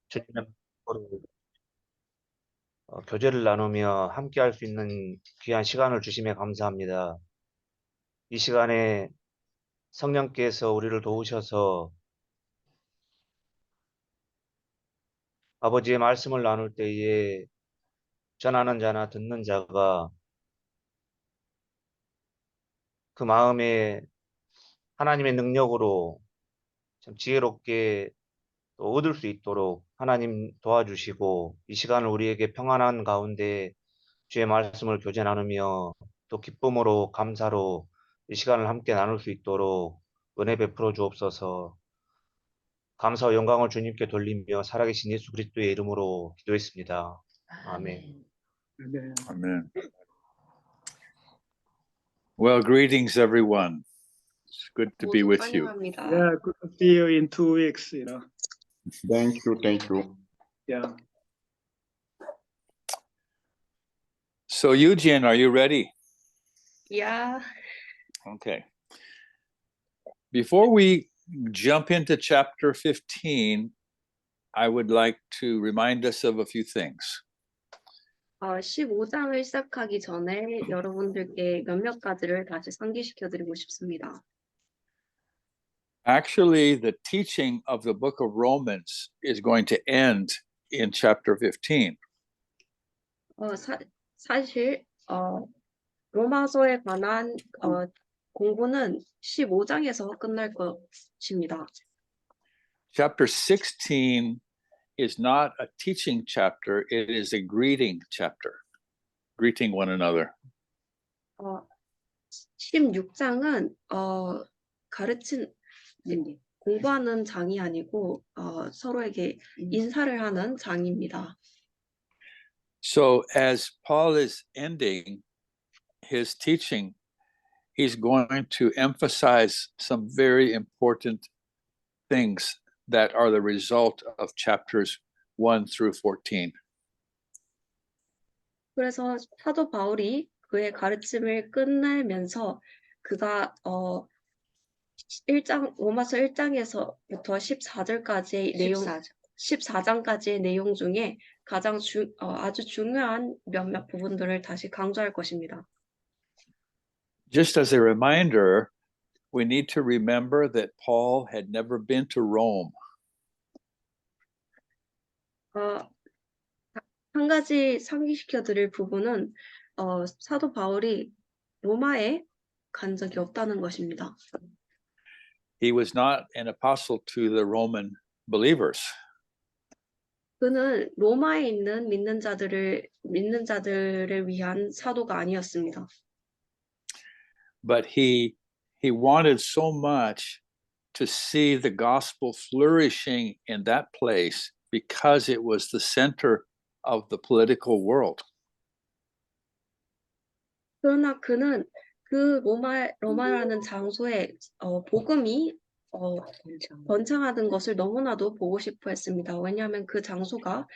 주님의 말씀으로 교제를 나누며 함께할 수 있는 귀한 시간을 주심에 감사합니다. 이 시간에 성령께서 우리를 도우셔서 아버지의 말씀을 나눌 때에 전하는 자나 듣는 자가 그 마음에 하나님의 능력으로 참 지혜롭게 또 얻을 수 있도록 하나님 도와주시고 이 시간을 우리에게 평안한 가운데 주의 말씀을 교제 나누며 또 기쁨으로 감사로 이 시간을 함께 나눌 수 있도록 은혜 베풀어 주옵소서. 감사와 영광을 주님께 돌리며 살아계신 예수 그리스도의 이름으로 기도했습니다. 아멘. Amen. Amen. Well, greetings, everyone. It's good to be with you. 환영합니다. Yeah, good to see you in 2 weeks, you know. Thank you, thank you. Yeah. So, Eugene, are you ready? Yeah. Okay. Before we jump into chapter 15, I would like to remind us of a few things. 15장을 시작하기 전에 여러분들께 몇몇 가지를 다시 상기시켜 드리고 싶습니다. Actually, the teaching of the book of Romans is going to end in chapter 15. 사실 로마서에 관한 공부는 15장에서 끝날 것입니다. Chapter 16 is not a teaching chapter, it is a greeting chapter, greeting one another. 16장은 공부하는 장이 아니고 서로에게 인사를 하는 장입니다. So as Paul is ending his teaching, he's going to emphasize some very important things that are the result of chapters 1 through 14. 그래서 사도 바울이 그의 가르침을 끝내면서 그가 로마서 1장에서부터 14절까지의 내용, 14장까지의 내용 중에 가장 아주 중요한 몇몇 부분들을 다시 강조할 것입니다. Just as a reminder, we need to remember that Paul had never been to Rome. 한 가지 상기시켜 드릴 부분은 사도 바울이 로마에 간 적이 없다는 것입니다. He was not an apostle to the Roman believers. 그는 로마에 있는 믿는 자들을 위한 사도가 아니었습니다. But he wanted so much to see the gospel flourishing in that place because it was the center of the political world. 그러나 그는 그 로마라는 장소에 복음이 번창하는 것을 너무나도 보고 싶어 했습니다. 왜냐하면 그 장소가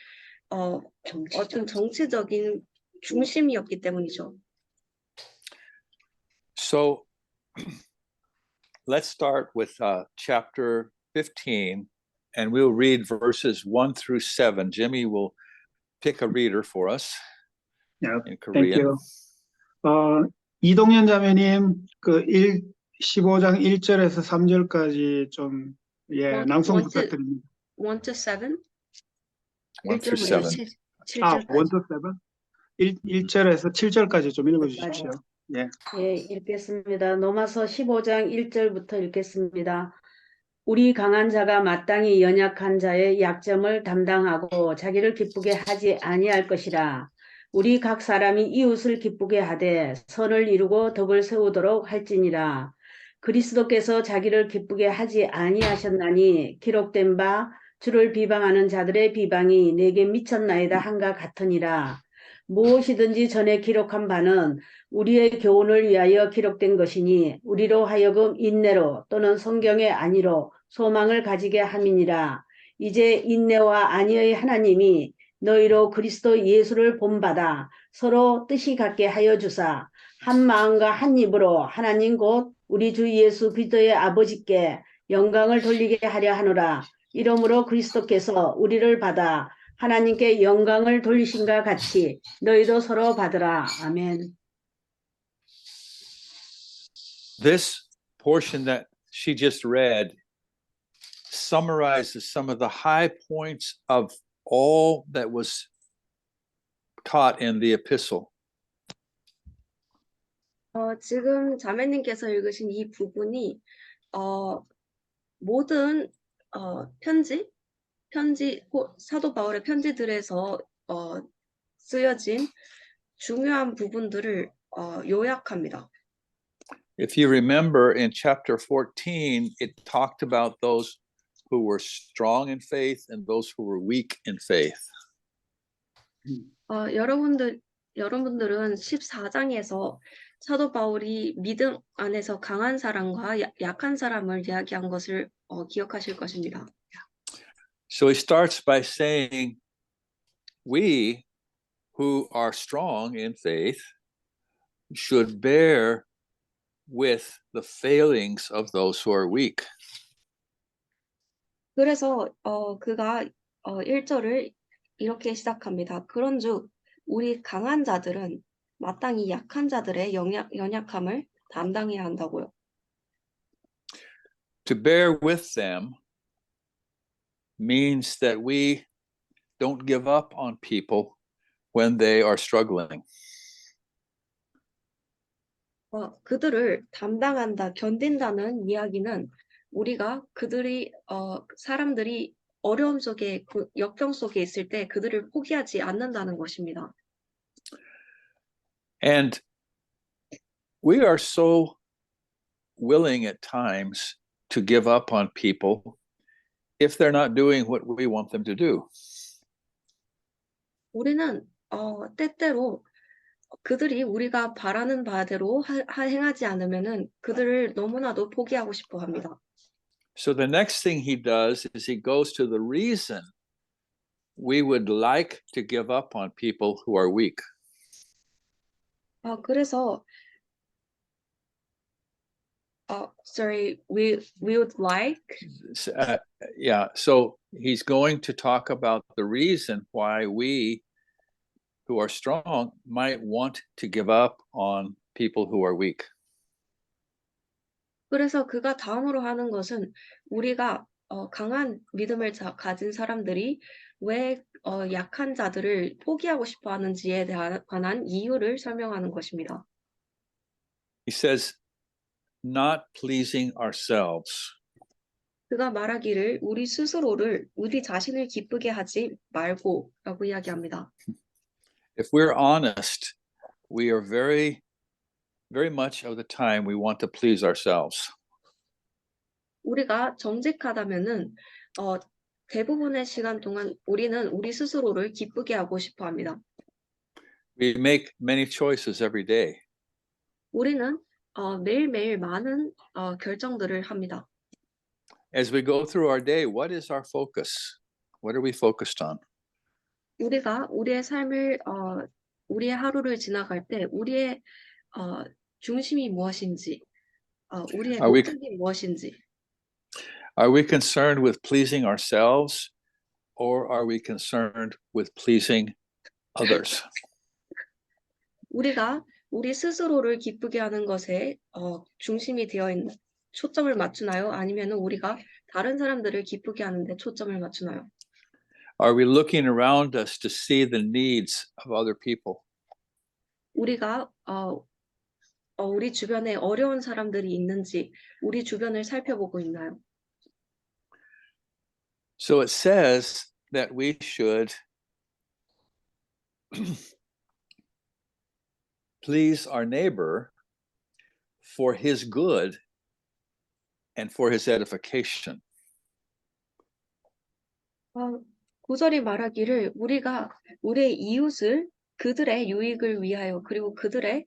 어떤 정치적인 중심이었기 때문이죠. So let's start with chapter 15, and we'll read verses 1 through 7. Jimmy will pick a reader for us Yeah, in thank Korean. you. 이동현 자매님, 15장 1절에서 3절까지 좀, 낭송 부탁드립니다. 1 to 7? 1 through 7. 1 to 7? 1절에서 7절까지 좀 읽어주십시오. 예. 예, 읽겠습니다. 로마서 15장 1절부터 읽겠습니다. 우리 강한 자가 마땅히 연약한 자의 약점을 담당하고 자기를 기쁘게 하지 아니할 것이라. 우리 각 사람이 이웃을 기쁘게 하되 선을 이루고 덕을 세우도록 할지니라. 그리스도께서 자기를 기쁘게 하지 아니하셨나니 기록된 바 주를 비방하는 자들의 비방이 내게 미쳤나이다 한가 같으니라. 무엇이든지 전에 기록한 바는 우리의 교훈을 위하여 기록된 것이니 우리로 하여금 인내로 또는 성경의 안위로 소망을 가지게 함이니라. 이제 인내와 안위의 하나님이 너희로 그리스도 예수를 본받아 서로 뜻이 같게 하여 주사 한 마음과 한 입으로 하나님 곧 우리 주 예수 그리스도의 아버지께 영광을 돌리게 하려 하노라. 이러므로 그리스도께서 우리를 받아 하나님께 영광을 돌리신과 같이 너희도 서로 받으라. 아멘. This portion that she just read summarizes some of the high points of all that was taught in the epistle. 지금 자매님께서 읽으신 이 부분이 모든 사도 바울의 편지들에서 쓰여진 중요한 부분들을 요약합니다. If you remember in chapter 14, it talked about those who were strong in faith and those who were weak in faith. 여러분들은 14장에서 사도 바울이 믿음 안에서 강한 사람과 약한 사람을 이야기한 것을 기억하실 것입니다. So he starts by saying, we who are strong in faith should bear with the failings of those who are weak. 그래서 그가 1절을 이렇게 시작합니다. 그런즉 우리 강한 자들은 마땅히 약한 자들의 연약함을 담당해야 한다고요. To bear with them means that we don't give up on people when they are struggling. 그들을 담당한다, 견딘다는 이야기는 우리가 사람들이 어려움 속에, 역경 속에 있을 때 그들을 포기하지 않는다는 것입니다. And we are so willing at times to give up on people if they're not doing what we want them to do. 우리는 때때로 그들이 우리가 바라는 바대로 행하지 않으면은 그들을 너무나도 포기하고 싶어 합니다. So the next thing he does is he goes to the reason we would like to give up on people who are weak. 그래서 we would like So he's going to talk about the reason why we who are strong might want to give up on people who are weak. 그래서 그가 다음으로 하는 것은 우리가 강한 믿음을 가진 사람들이 왜 약한 자들을 포기하고 싶어 하는지에 관한 이유를 설명하는 것입니다. He says, not pleasing ourselves. 그가 말하기를 우리 자신을 기쁘게 하지 말고라고 이야기합니다. If we're honest, we are very, very much of the time we want to please ourselves. 우리가 정직하다면은 대부분의 시간 동안 우리는 우리 스스로를 기쁘게 하고 싶어 합니다. We make many choices every day. 우리는 매일매일 많은 결정들을 합니다. As we go through our day, what is our focus? What are we focused on? 우리가 우리의 하루를 지나갈 때 우리의 중심이 무엇인지, 우리의 목적이 무엇인지, Are we concerned with pleasing ourselves or are we concerned with pleasing others? 우리가 우리 스스로를 기쁘게 하는 것에 중심이 되어 있는 초점을 맞추나요? 아니면 우리가 다른 사람들을 기쁘게 하는데 초점을 맞추나요? Are we looking around us to see the needs of other people? 우리가 우리 주변에 어려운 사람들이 있는지 우리 주변을 살펴보고 있나요? So it says that we should please our neighbor for his good and for his edification. 9절이 말하기를 우리가 우리의 이웃을 그들의 유익을 위하여 그리고 그들의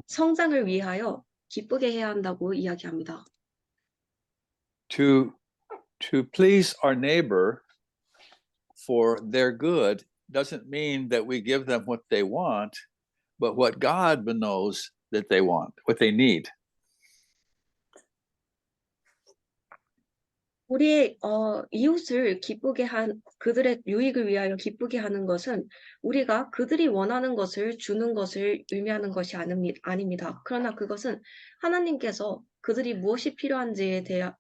성장을 위하여 기쁘게 해야 한다고 이야기합니다. To please our neighbor for their good doesn't mean that we give them what they want, but what God knows that they want, what they need. 우리의 이웃을 기쁘게 그들의 유익을 위하여 기쁘게 하는 것은 우리가 그들이 원하는 것을 주는 것을 의미하는 것이 아닙니다. 그러나 그것은 하나님께서 그들이 무엇이 필요한지에 대한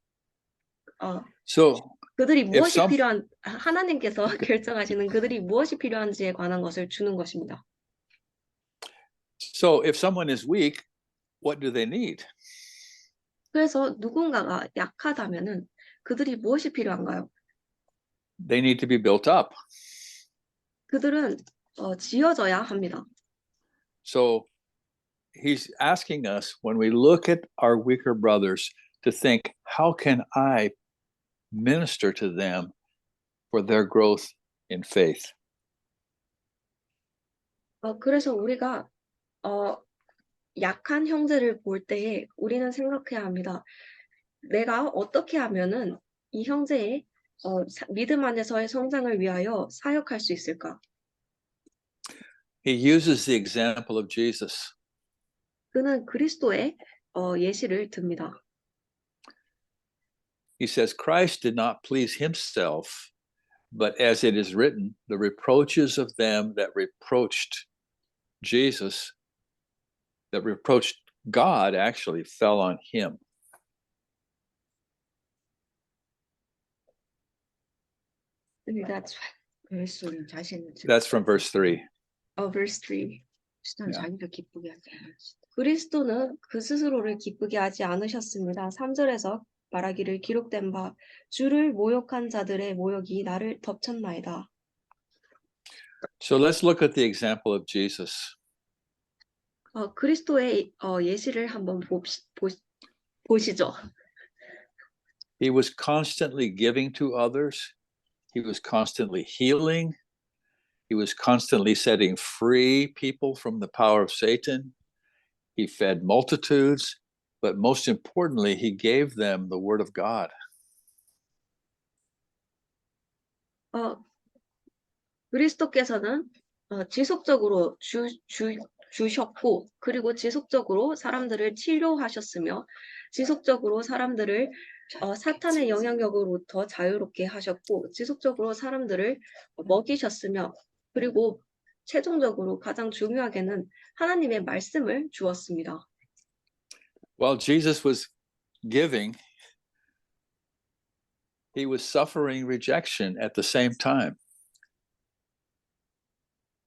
So 그들이 if 무엇이 some 하나님께서 결정하시는 그들이 무엇이 필요한지에 관한 것을 주는 것입니다. so if someone is weak, what do they need? 그래서 누군가가 약하다면은 그들이 무엇이 필요한가요? They need to be built up. 그들은 지어져야 합니다. So he's asking us when we look at our weaker brothers to think, how can I minister to them for their growth in faith? 그래서 우리가 약한 형제를 볼 때에 우리는 생각해야 합니다. 내가 어떻게 하면은 이 형제의 믿음 안에서의 성장을 위하여 사역할 수 있을까? He uses the example of Jesus. 그는 그리스도의 예시를 듭니다. He says, Christ did not please himself, but as it is written, the reproaches of them that reproached Jesus, that reproached God, actually fell on him. That's 그리스도는 자신을 That's from verse 3. verse 3. 그리스도는 Yeah. 자기를 기쁘게 하지 않았습니다. 그리스도는 그 스스로를 기쁘게 하지 않으셨습니다. 3절에서 말하기를 기록된 바 주를 모욕한 자들의 모욕이 나를 덮쳤나이다. So let's look at the example of Jesus. 그리스도의 예시를 한번 보시죠. He was constantly giving to others. He was constantly healing. He was constantly setting free people from the power of Satan. He fed multitudes, but most importantly, he gave them the word of God. 그리스도께서는 지속적으로 주셨고 그리고 지속적으로 사람들을 치료하셨으며 지속적으로 사람들을 사탄의 영향력으로부터 자유롭게 하셨고 지속적으로 사람들을 먹이셨으며 그리고 최종적으로 가장 중요하게는 하나님의 말씀을 주었습니다. While Jesus was giving, he was suffering rejection at the same time.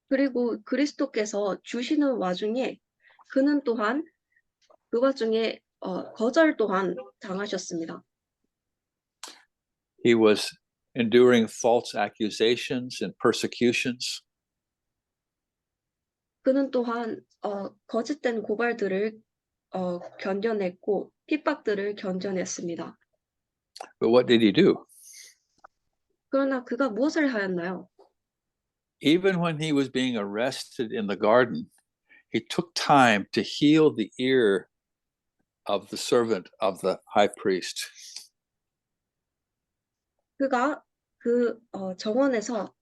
그리고 그리스도께서 주시는 와중에 그는 또한 그 와중에 거절 또한 당하셨습니다. He was enduring false accusations and persecutions. 그는 또한 거짓된 고발들을 견뎌냈고 핍박들을 견뎌냈습니다. But what did he do? 그러나 그가 무엇을 하였나요? Even when he was being arrested in the garden, he took time to heal the ear of the servant of the high priest. 그가 그 정원에서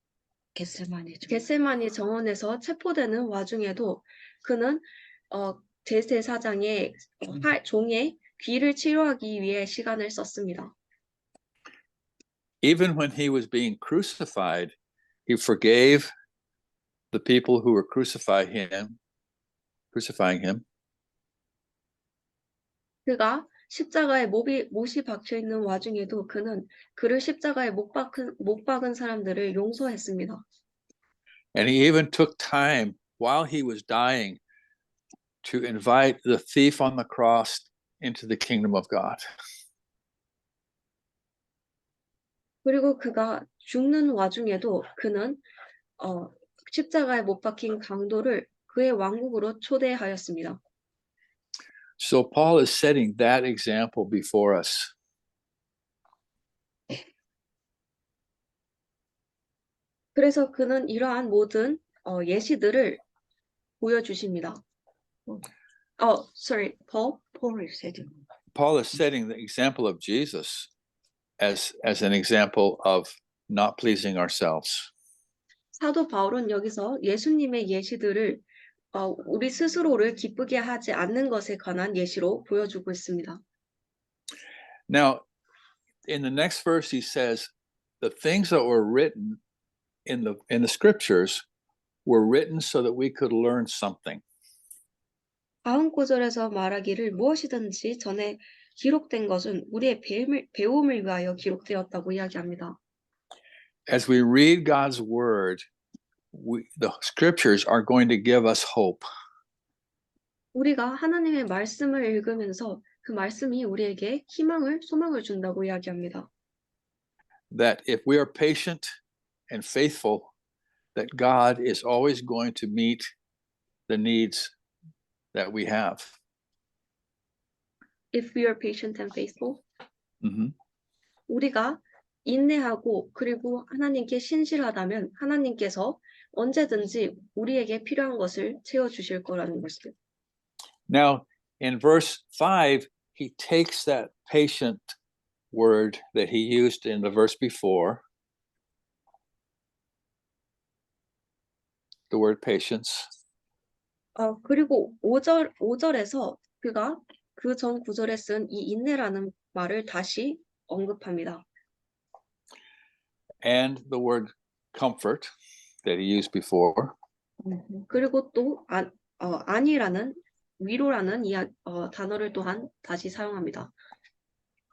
겟세마네 겟세마니 정원에서 체포되는 와중에도 그는 제사장의 종의 귀를 치료하기 위해 시간을 썼습니다. Even when he was being crucified, he forgave the people who were crucifying him. 그가 십자가에 못이 박혀 있는 와중에도 그는 그를 십자가에 못 박은 사람들을 용서했습니다. And he even took time while he was dying to invite the thief on the cross into the kingdom of God. 그리고 그가 죽는 와중에도 그는 십자가에 못 박힌 강도를 그의 왕국으로 초대하였습니다. So Paul is setting that example before us. 그래서 그는 이러한 모든 예시들을 보여주십니다. Sorry, Paul? 폴을 세딩 Paul is setting the example of Jesus as an example of not pleasing ourselves. 사도 바울은 여기서 예수님의 예시들을 우리 스스로를 기쁘게 하지 않는 것에 관한 예시로 보여주고 있습니다. Now, in the next verse, he says, the things that were written in the scriptures were written so that we could learn something. 다음 구절에서 말하기를 무엇이든지 전에 기록된 것은 우리의 배움을 위하여 기록되었다고 이야기합니다. As we read God's word, the scriptures are going to give us hope. 우리가 하나님의 말씀을 읽으면서 그 말씀이 우리에게 희망을, 소망을 준다고 이야기합니다. That if we are patient and faithful, that God is always going to meet the needs that we have. If we are patient and faithful, Mhm. 우리가 인내하고 그리고 하나님께 신실하다면 하나님께서 언제든지 우리에게 필요한 것을 채워주실 거라는 것을. Now, in verse 5, he takes that patient word that he used in the verse before, the word patience, 그리고 5절에서 그가 그 전 구절에 쓴 이 인내라는 말을 다시 언급합니다. and the word comfort that he used before. 그리고 또 안이라는 위로라는 단어를 또한 다시 사용합니다.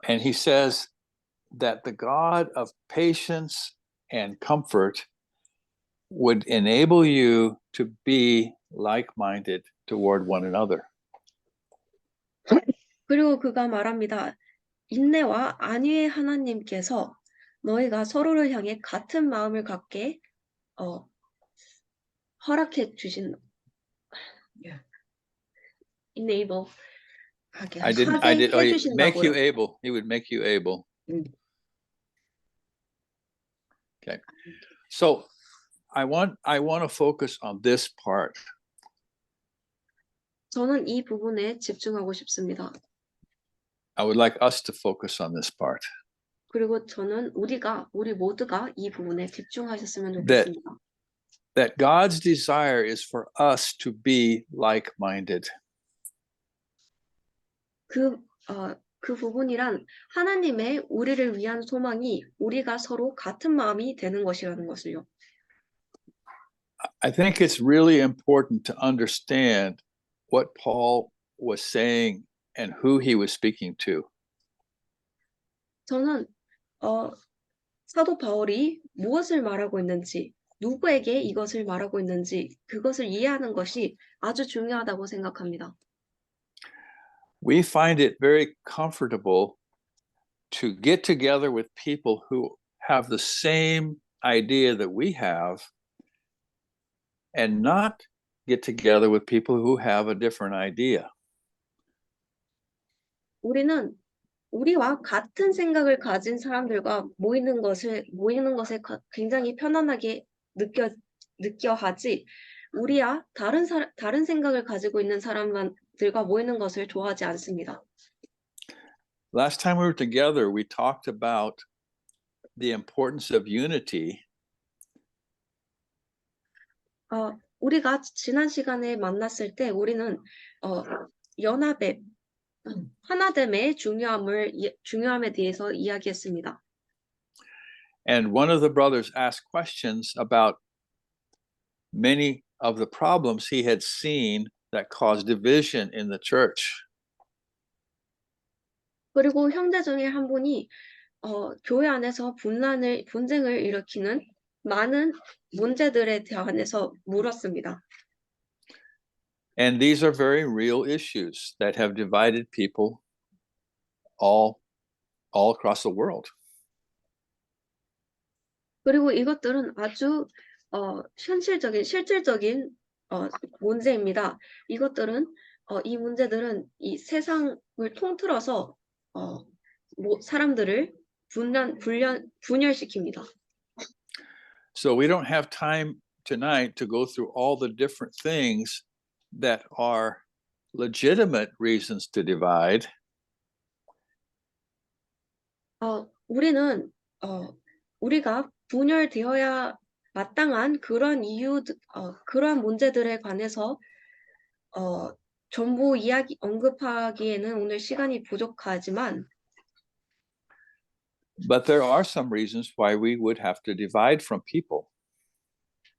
And he says that the God of patience and comfort would enable you to be like-minded toward one another. 그리고 그가 말합니다. 인내와 안위의 하나님께서 너희가 서로를 향해 같은 마음을 갖게 허락해 주신 enable 하게 I didn't. 하게 Oh, make you 해주신다고요. able. He would make you able. Mm. Okay. So I want to focus on this part. 저는 이 부분에 집중하고 싶습니다. I would like us to focus on this part. 그리고 저는 우리 모두가 이 부분에 집중하셨으면 That- 좋겠습니다. That God's desire is for us to be like-minded. 그 부분이란 하나님의 우리를 위한 소망이 우리가 서로 같은 마음이 되는 것이라는 것을요. I think it's really important to understand what Paul was saying and who he was speaking to. 저는 사도 바울이 무엇을 말하고 있는지, 누구에게 이것을 말하고 있는지 그것을 이해하는 것이 아주 중요하다고 생각합니다. We find it very comfortable to get together with people who have the same idea that we have and not get together with people who have a different idea. 우리는 우리와 같은 생각을 가진 사람들과 모이는 것에 굉장히 편안하게 느껴 하지 우리와 다른 생각을 가지고 있는 사람들과 모이는 것을 좋아하지 않습니다. Last time we were together, we talked about the importance of unity. 우리가 지난 시간에 만났을 때 우리는 연합의 하나됨의 중요함에 대해서 이야기했습니다. And one of the brothers asked questions about many of the problems he had seen that caused division in the church. 그리고 형제 중에 한 분이 교회 안에서 분쟁을 일으키는 많은 문제들에 대해서 물었습니다. And these are very real issues that have divided people all across the world. 그리고 이것들은 아주 실질적인 문제입니다. 이 문제들은 이 세상을 통틀어서 사람들을 분열시킵니다. So we don't have time tonight to go through all the different things that are legitimate reasons to divide. 우리가 분열되어야 마땅한 그런 그러한 문제들에 관해서 전부 언급하기에는 오늘 시간이 부족하지만 But there are some reasons why we would have to divide from people.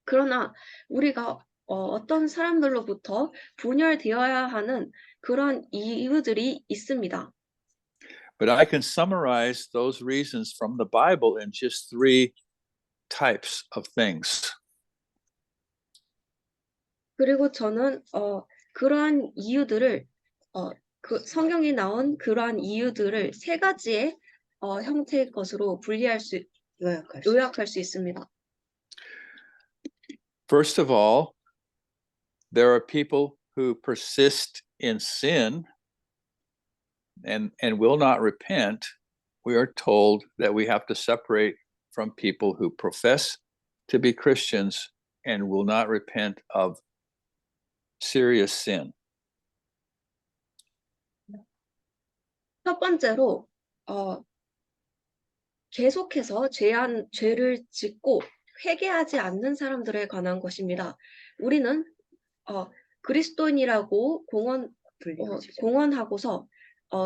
그러나 우리가 어떤 사람들로부터 분열되어야 하는 그런 이유들이 있습니다. But I can summarize those reasons from the Bible in just 3 types of things. 그리고 저는 그러한 이유들을 그 성경에 나온 그러한 이유들을 3가지의 형태의 것으로 요약할 수 있습니다. First of all, there are people who persist in sin and will not repent. We are told that we have to separate from people who profess to be Christians and will not repent of serious sin. 첫 번째로 계속해서 죄를 짓고 회개하지 않는 사람들에 관한 것입니다. 우리는 그리스도인이라고 공언하고서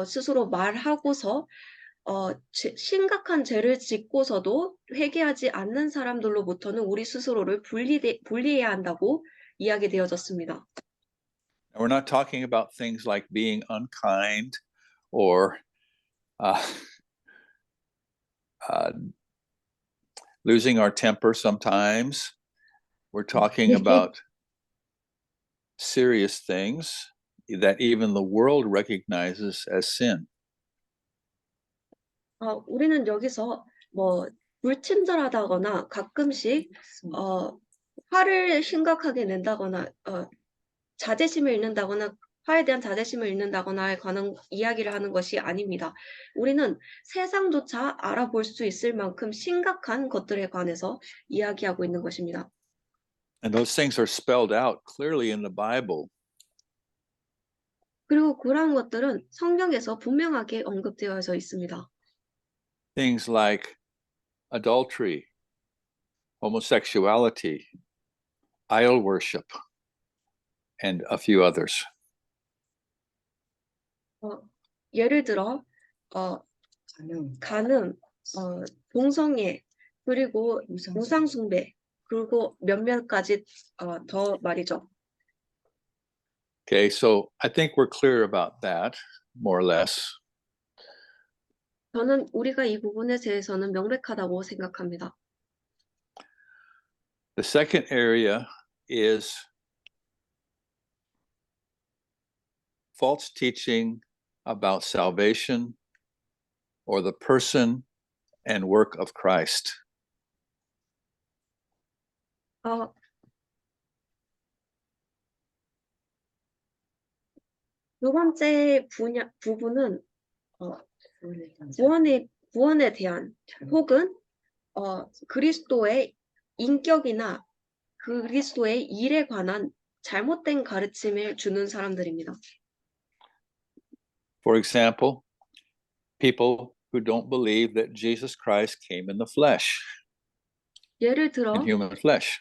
스스로 말하고서 심각한 죄를 짓고서도 회개하지 않는 사람들로부터는 우리 스스로를 분리해야 한다고 이야기되어졌습니다. And we're not talking about things like being unkind or losing our temper sometimes. We're talking about serious things that even the world recognizes as sin. 우리는 여기서 불친절하다거나 가끔씩 화를 심각하게 낸다거나 자제심을 잃는다거나 화에 대한 자제심을 잃는다거나에 관한 이야기를 하는 것이 아닙니다. 우리는 세상조차 알아볼 수 있을 만큼 심각한 것들에 관해서 이야기하고 있는 것입니다. And those things are spelled out clearly in the Bible. 그리고 그러한 것들은 성경에서 분명하게 언급되어 있습니다. Things like adultery, homosexuality, idol worship, and a few others. 예를 들어 간음, 동성애, 그리고 우상 숭배, 그리고 몇몇 가지 더 말이죠. Okay, so I think we're clear about that, more or less. 저는 우리가 이 부분에 대해서는 명백하다고 생각합니다. The second area is false teaching about salvation or the person and work of Christ. 두 번째 부분은 구원에 대한 혹은 그리스도의 인격이나 그리스도의 일에 관한 잘못된 가르침을 주는 사람들입니다. For example, people who don't believe that Jesus Christ came in the flesh, 예를 들어 in human flesh.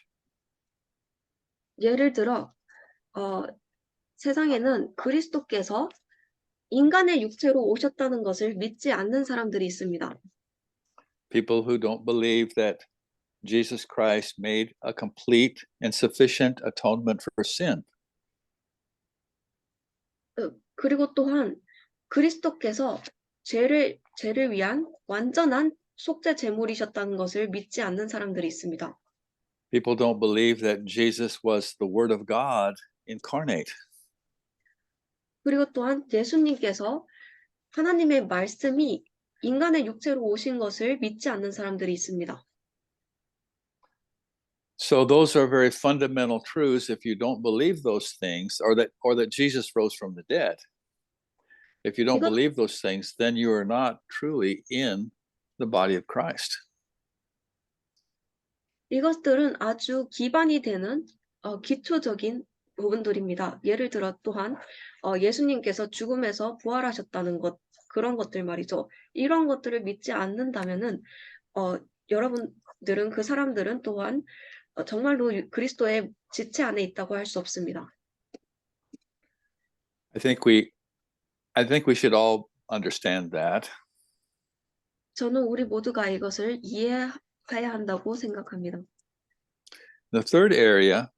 세상에는 그리스도께서 인간의 육체로 오셨다는 것을 믿지 않는 사람들이 있습니다. People who don't believe that Jesus Christ made a complete and sufficient atonement for sin. 그리고 또한 그리스도께서 죄를 위한 완전한 속죄 제물이셨다는 것을 믿지 않는 사람들이 있습니다. People don't believe that Jesus was the Word of God incarnate. 그리고 또한 예수님께서 하나님의 말씀이 인간의 육체로 오신 것을 믿지 않는 사람들이 있습니다. So those are very fundamental truths. If you don't believe those things, or that Jesus rose from the dead, if you don't believe those things, then you are not truly in the body of Christ. 이것들은 아주 기반이 되는 기초적인 부분들입니다. 예를 들어 또한 예수님께서 죽음에서 부활하셨다는 것, 그런 것들 말이죠. 이런 것들을 믿지 않는다면은 여러분들은 그 사람들은 또한 정말로 그리스도의 지체 안에 있다고 할 수 없습니다. I think we should all understand that. 저는 우리 모두가 이것을 이해해야 한다고 생각합니다. The third area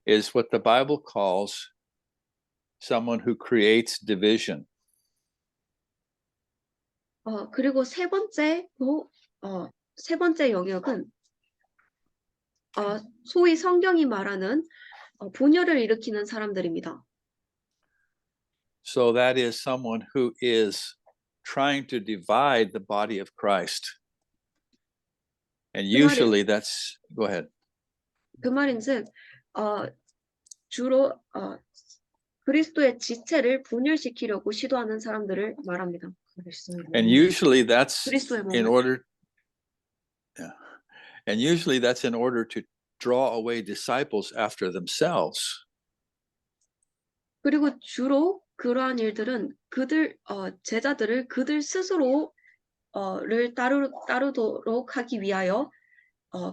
is what the Bible calls someone who creates division. 그리고 세 번째 영역은 소위 성경이 말하는 분열을 일으키는 사람들입니다. So that is someone who is trying to divide the body of Christ. And usually that's, go ahead. 그 말인즉 주로 그리스도의 지체를 분열시키려고 시도하는 사람들을 말합니다. And usually that's 그리스도의 in 몸을. order, yeah. And usually that's in order to draw away disciples after themselves. 그리고 주로 그러한 일들은 제자들을 그들 스스로를 따르도록 하기 위하여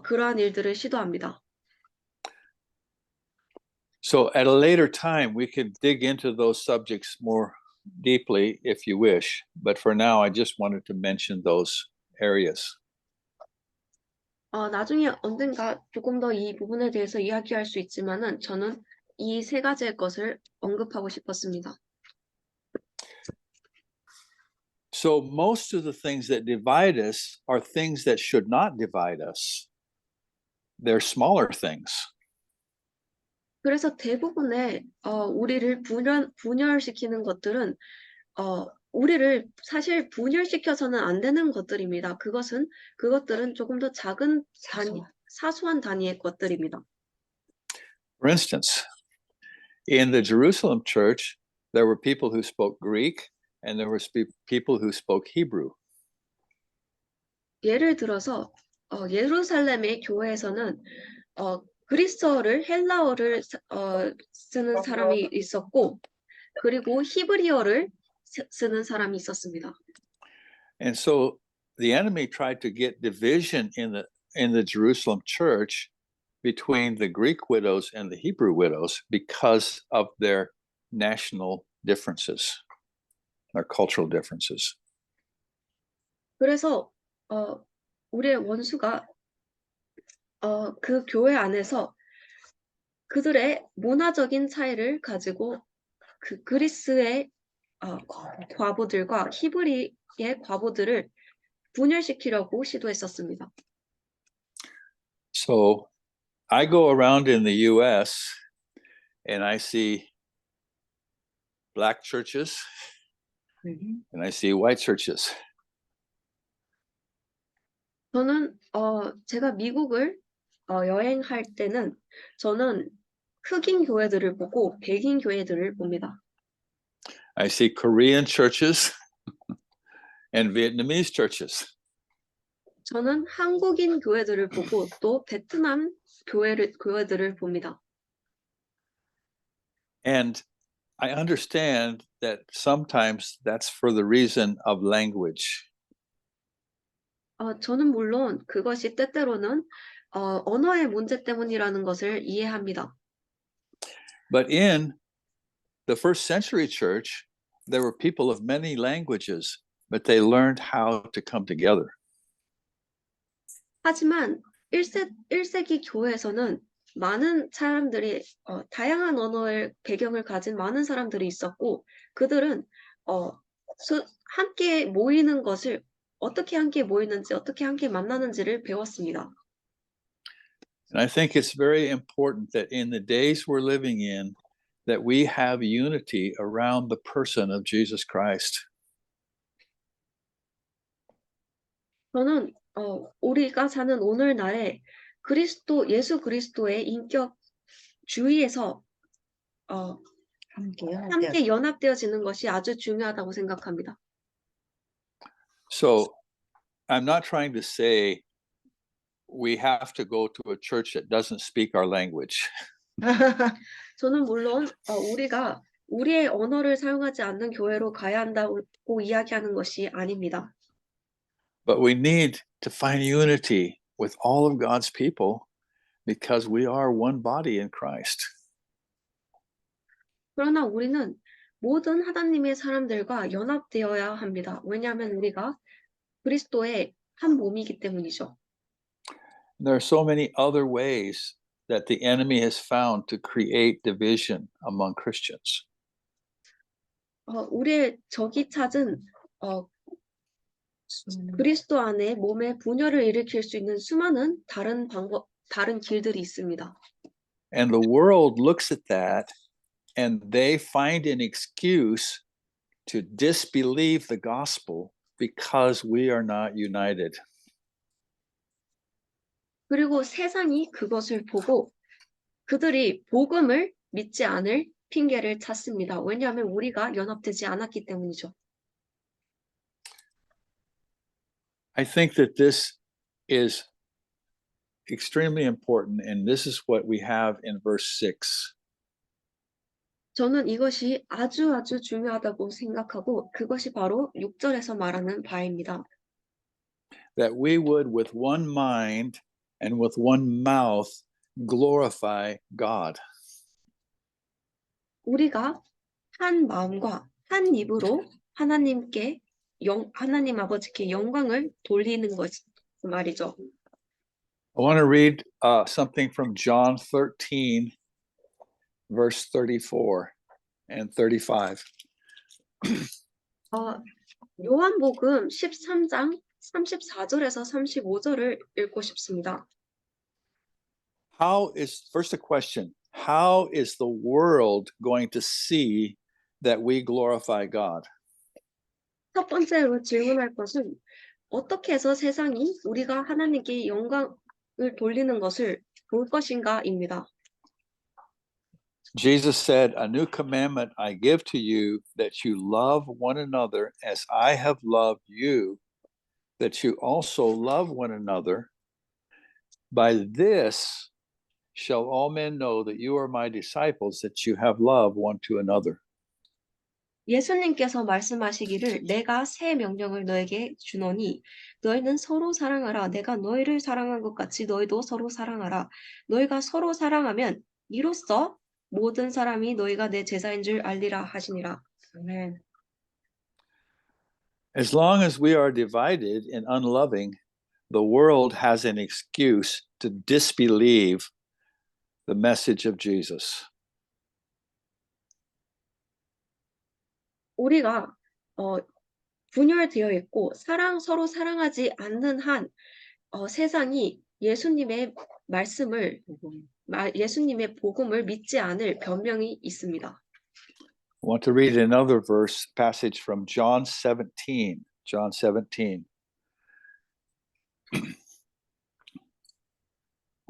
그러한 일들을 시도합니다. So at a later time, we could dig into those subjects more deeply if you wish. But for now, I just wanted to mention those areas. 나중에 언젠가 조금 더 이 부분에 대해서 이야기할 수 있지만은 저는 이 세 가지의 것을 언급하고 싶었습니다. So most of the things that divide us are things that should not divide us. They're smaller things. 그래서 대부분의 우리를 분열시키는 것들은 우리를 사실 분열시켜서는 안 되는 것들입니다. 그것들은 조금 더 작은 사소한 단위의 것들입니다. For instance, in the Jerusalem church, there were people who spoke Greek and there were people who spoke Hebrew. 예를 들어서 예루살렘의 교회에서는 그리스어를 헬라어를 쓰는 사람이 있었고 그리고 히브리어를 쓰는 사람이 있었습니다. And so the enemy tried to get division in the Jerusalem church between the Greek widows and the Hebrew widows because of their national differences, their cultural differences. 그래서 우리의 원수가 그 교회 안에서 그들의 문화적인 차이를 가지고 그 그리스의 과부들과 히브리의 과부들을 분열시키려고 시도했었습니다. So I go around in the US and I see black churches and I see white churches. 저는 제가 미국을 여행할 때는 저는 흑인 교회들을 보고 백인 교회들을 봅니다. I see Korean churches and Vietnamese churches. 저는 한국인 교회들을 보고 또 베트남 교회들을 봅니다. And I understand that sometimes that's for the reason of language. 저는 물론 그것이 때때로는 언어의 문제 때문이라는 것을 이해합니다. But in the first century church, there were people of many languages, but they learned how to come together. 하지만 1세기 교회에서는 많은 사람들이 다양한 언어의 배경을 가진 많은 사람들이 있었고 그들은 함께 모이는 것을 어떻게 함께 모이는지 어떻게 함께 만나는지를 배웠습니다. And I think it's very important that in the days we're living in, that we have unity around the person of Jesus Christ. 저는 우리가 사는 오늘날에 예수 그리스도의 인격 주위에서 함께 연합되어지는 것이 아주 중요하다고 생각합니다. So I'm not trying to say we have to go to a church that doesn't speak our language. 저는 물론 우리가 우리의 언어를 사용하지 않는 교회로 가야 한다고 이야기하는 것이 아닙니다. But we need to find unity with all of God's people because we are one body in Christ. 그러나 우리는 모든 하나님의 사람들과 연합되어야 합니다. 왜냐하면 우리가 그리스도의 한 몸이기 때문이죠. There are so many other ways that the enemy has found to create division among Christians. 우리의 적이 찾은 그리스도 안에 몸에 분열을 일으킬 수 있는 수많은 다른 길들이 있습니다. And the world looks at that and they find an excuse to disbelieve the gospel because we are not united. 그리고 세상이 그것을 보고 그들이 복음을 믿지 않을 핑계를 찾습니다. 왜냐하면 우리가 연합되지 않았기 때문이죠. I think that this is extremely important, and this is what we have in verse 6. 저는 이것이 아주 중요하다고 생각하고 그것이 바로 6절에서 말하는 바입니다. That we would with one mind and with one mouth glorify God. 우리가 한 마음과 한 입으로 하나님 아버지께 영광을 돌리는 것 말이죠. I want to read something from John 13, verse 34 and 35. 요한복음 13장 34절에서 35절을 읽고 싶습니다. First a question, how is the world going to see that we glorify God? 첫 번째로 질문할 것은 어떻게 해서 세상이 우리가 하나님께 영광을 돌리는 것을 볼 것인가입니다. Jesus said, a new commandment I give to you, that you love one another as I have loved you, that you also love one another. By this shall all men know that you are my disciples, that you have love one to another. 예수님께서 말씀하시기를 내가 새 명령을 너에게 주노니 너희는 서로 사랑하라. 내가 너희를 사랑한 것 같이 너희도 서로 사랑하라. 너희가 서로 사랑하면 이로써 모든 사람이 너희가 내 제자인 줄 알리라 하시니라. 아멘. As long as we are divided and unloving, the world has an excuse to disbelieve the message of Jesus. 우리가 분열되어 있고 서로 사랑하지 않는 한 세상이 예수님의 예수님의 복음을 믿지 않을 변명이 있습니다. I want to read another passage from John 17. John 17.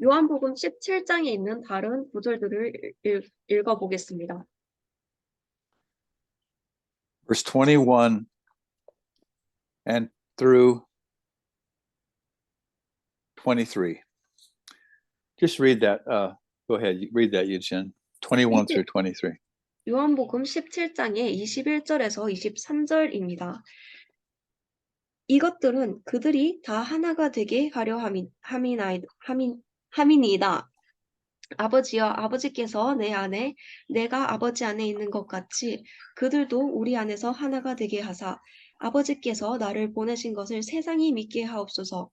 요한복음 17장에 있는 다른 구절들을 읽어보겠습니다. Verse 21 and through 23. Just read that. Go ahead. Read that, Eugene. 21 through 23. 요한복음 17장의 21절에서 23절입니다. 이것들은 그들이 다 하나가 되게 하려 함이니이다. 아버지여, 아버지께서 내 안에 내가 아버지 안에 있는 것 같이 그들도 우리 안에서 하나가 되게 하사 아버지께서 나를 보내신 것을 세상이 믿게 하옵소서.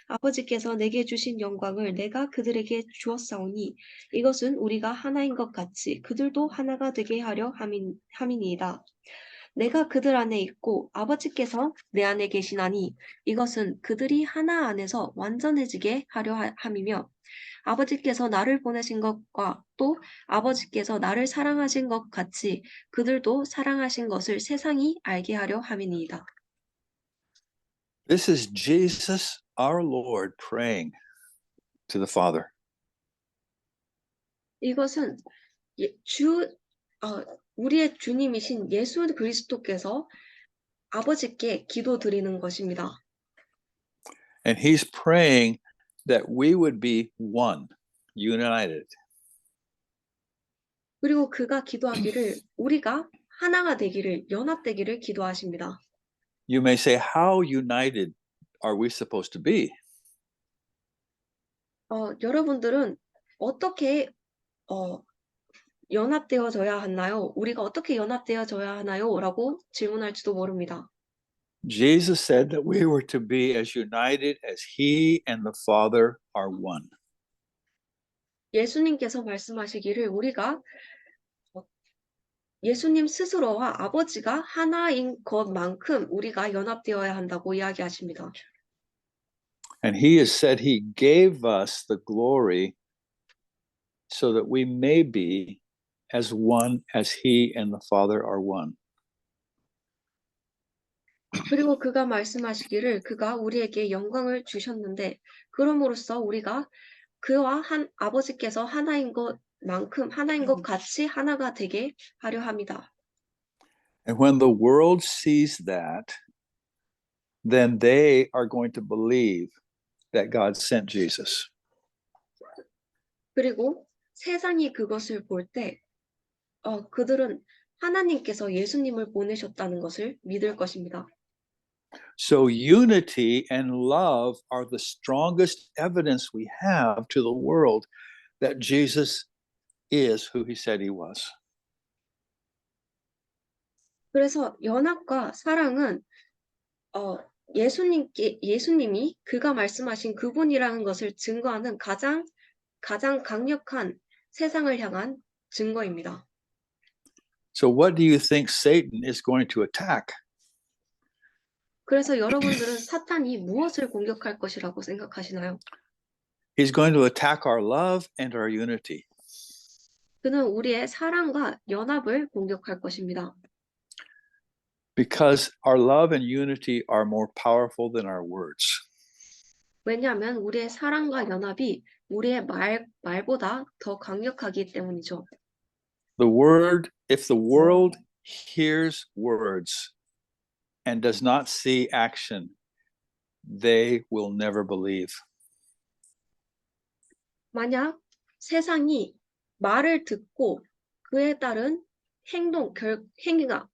아버지께서 내게 주신 영광을 내가 그들에게 주었사오니 이것은 우리가 하나인 것 같이 그들도 하나가 되게 하려 함이니이다. 내가 그들 안에 있고 아버지께서 내 안에 계시나니 이것은 그들이 하나 안에서 완전해지게 하려 함이며 아버지께서 나를 보내신 것과 또 아버지께서 나를 사랑하신 것 같이 그들도 사랑하신 것을 세상이 알게 하려 함이니이다. This is Jesus, our Lord, praying to the Father. 이것은 우리의 주님이신 예수 그리스도께서 아버지께 기도드리는 것입니다. And he's praying that we would be one, united. 그리고 그가 기도하기를 우리가 하나가 되기를 연합되기를 기도하십니다. You may say, how united are we supposed to be? 여러분들은 어떻게 연합되어져야 하나요? 우리가 어떻게 연합되어져야 하나요? 라고 질문할지도 모릅니다. Jesus said that we were to be as united as he and the Father are one. 예수님께서 말씀하시기를 우리가 예수님 스스로와 아버지가 하나인 것만큼 우리가 연합되어야 한다고 이야기하십니다. And he has said he gave us the glory so that we may be as one as he and the Father are one. 그리고 그가 말씀하시기를 그가 우리에게 영광을 주셨는데 그럼으로써 우리가 그와 아버지께서 하나인 것만큼 하나인 것 같이 하나가 되게 하려 합니다. And when the world sees that, then they are going to believe that God sent Jesus. 그리고 세상이 그것을 볼 때 그들은 하나님께서 예수님을 보내셨다는 것을 믿을 것입니다. So unity and love are the strongest evidence we have to the world that Jesus is who he said he was. 그래서 연합과 사랑은 예수님이 그가 말씀하신 그분이라는 것을 증거하는 가장 강력한 세상을 향한 증거입니다. So what do you think Satan is going to attack? 그래서 여러분들은 사탄이 무엇을 공격할 것이라고 생각하시나요? He's going to attack our love and our unity. 그는 우리의 사랑과 연합을 공격할 것입니다. Because our love and unity are more powerful than our words. 왜냐하면 우리의 사랑과 연합이 우리의 말보다 더 강력하기 때문이죠. If the world hears words and does not see action, they will never believe. 만약 세상이 말을 듣고 그에 따른 행위나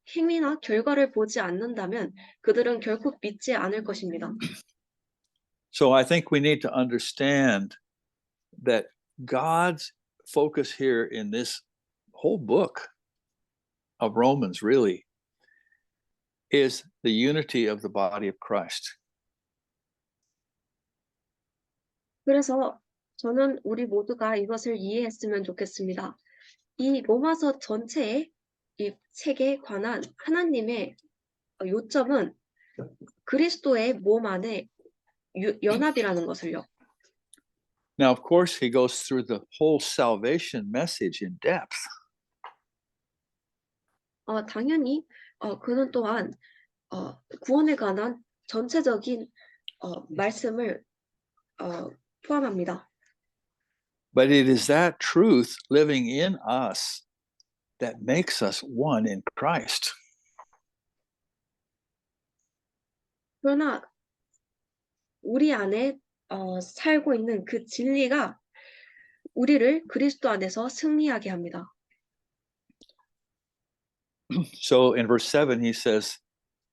결과를 보지 않는다면 그들은 결국 믿지 않을 것입니다. So I think we need to understand that God's focus here in this whole book of Romans really is the unity of the body of Christ. 그래서 저는 우리 모두가 이것을 이해했으면 좋겠습니다. 이 로마서 전체의 이 책에 관한 하나님의 요점은 그리스도의 몸 안에 연합이라는 것을요. Now, of course, he goes through the whole salvation message in depth. 당연히 그는 또한 구원에 관한 전체적인 말씀을 포함합니다. But it is that truth living in us that makes us one in Christ. 그러나 우리 안에 살고 있는 그 진리가 우리를 그리스도 안에서 승리하게 합니다. So in verse 7, he says,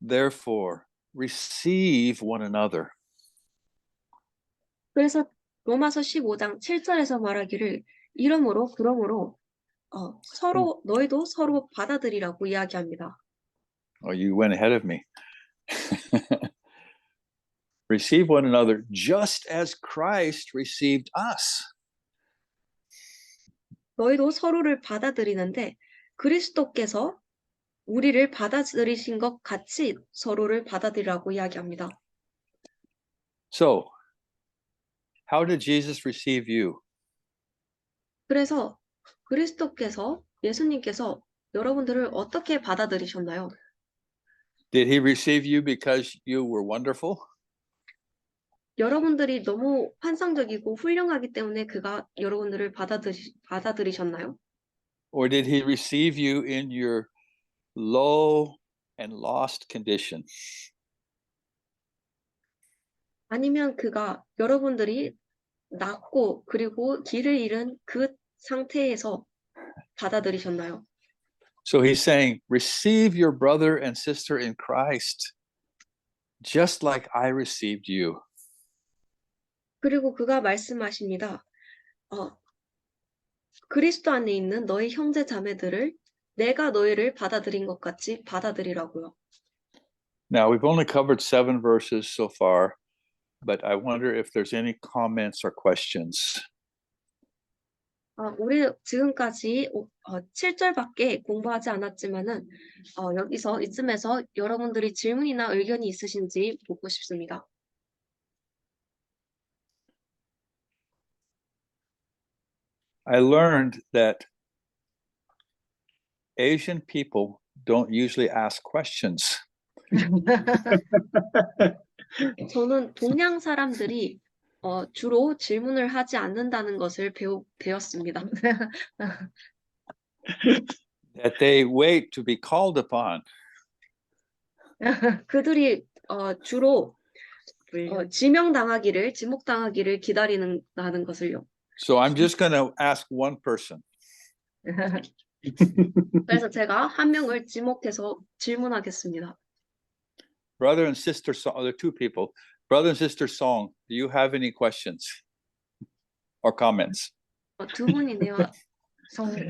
therefore, receive one another. 그래서 로마서 15장 7절에서 말하기를 그러므로 너희도 서로 받아들이라고 이야기합니다. Oh, you went ahead of me. Receive one another just as Christ received us. 너희도 서로를 받아들이는데 그리스도께서 우리를 받아들이신 것 같이 서로를 받아들이라고 이야기합니다. So, how did Jesus receive you? 그래서 예수님께서 여러분들을 어떻게 받아들이셨나요? Did he receive you because you were wonderful? 여러분들이 너무 환상적이고 훌륭하기 때문에 그가 여러분들을 받아들이셨나요? Or did he receive you in your low and lost condition? 아니면 그가 여러분들이 낮고 그리고 길을 잃은 그 상태에서 받아들이셨나요? So he's saying, receive your brother and sister in Christ, just like I received you. 그리고 그가 말씀하십니다. 그리스도 안에 있는 너희 형제 자매들을 내가 너희를 받아들인 것 같이 받아들이라고요. Now, we've only covered 7 verses so far, but I wonder if there's any comments or questions. 우리 지금까지 7절밖에 공부하지 않았지만은 여기서 이쯤에서 여러분들이 질문이나 의견이 있으신지 보고 싶습니다. I learned that Asian people don't usually ask questions. 저는 동양 사람들이 주로 질문을 하지 않는다는 것을 배웠습니다. That they wait to be called upon. 그들이 주로 지목당하기를 기다리는다는 것을요. So I'm just going to ask one person. 그래서 제가 한 명을 지목해서 질문하겠습니다. Brother and sister Song, there are 2 people. Brother and sister Song, do you have any questions or comments? 두 분이네요.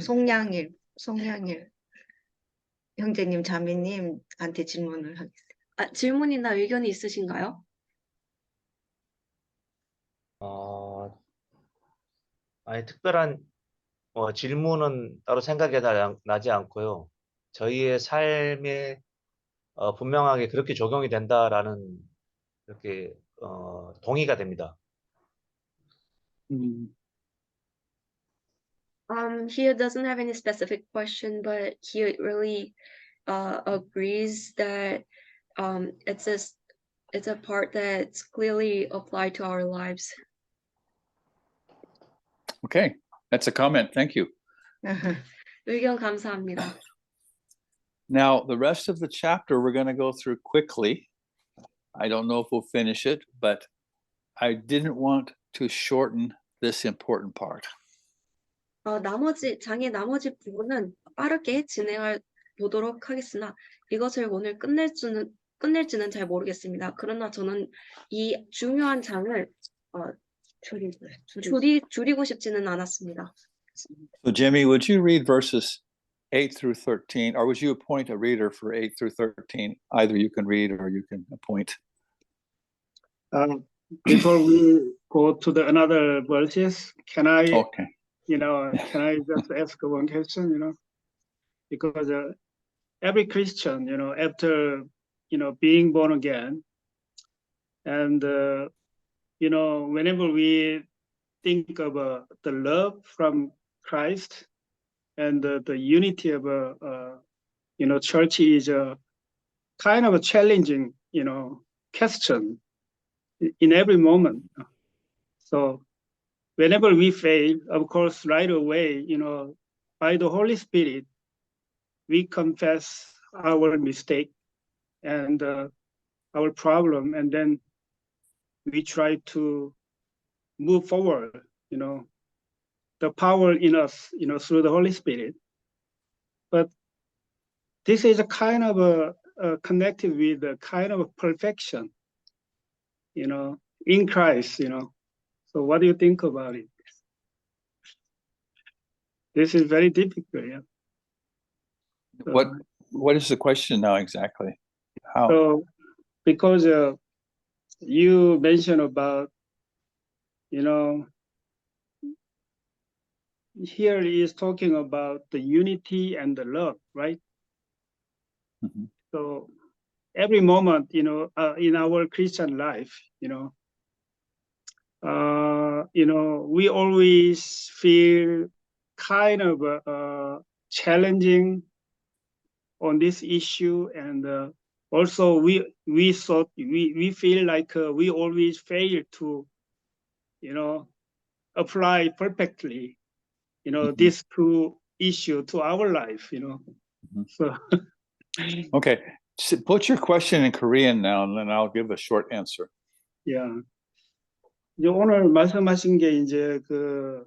송량일 형제님, 자매님한테 질문을 하겠습니다. 질문이나 의견이 있으신가요? 아니, 특별한 질문은 따로 생각이 나지 않고요. 저희의 삶에 분명하게 그렇게 적용이 된다라는 이렇게 동의가 됩니다. He doesn't have any specific question, but he really agrees that it's a part that's clearly applied to our lives. Okay, that's a comment. Thank you. 의견 감사합니다. Now, the rest of the chapter we're going to go through quickly. I don't know if we'll finish it, but I didn't want to shorten this important part. 장의 나머지 부분은 빠르게 진행해 보도록 하겠으나 이것을 오늘 끝낼지는 잘 모르겠습니다. 그러나 저는 이 중요한 장을 줄이고 싶지는 않았습니다. So, Jimmy, would you read verses 8 through 13, or would you appoint a reader for 8 through 13? Either you can read or you can appoint. Before we go to the another verses, can I Okay. can I just ask one question, because every Christian, after, being born again, and, whenever we think of the love from Christ and the unity of, church is a kind of a challenging, question in every moment. So whenever we fail, of course, right away, by the Holy Spirit, we confess our mistake and our problem, and then we try to move forward, the power in us, through the Holy Spirit. But this is a kind of connected with a kind of perfection, in Christ, So what do you think about it? This is very difficult. Yeah. What is the question now exactly? How? So because you mentioned about, here he is talking about the unity and the love, right? Mhm. So every moment, in our Christian life, we always feel kind of challenging on this issue, and also we feel like we always fail to, apply perfectly, Mhm. these 2 issues to our life, Mhm. So Okay. So put your question in Korean now, and then I'll give a short answer. yeah. 이제 오늘 말씀하신 게 이제 그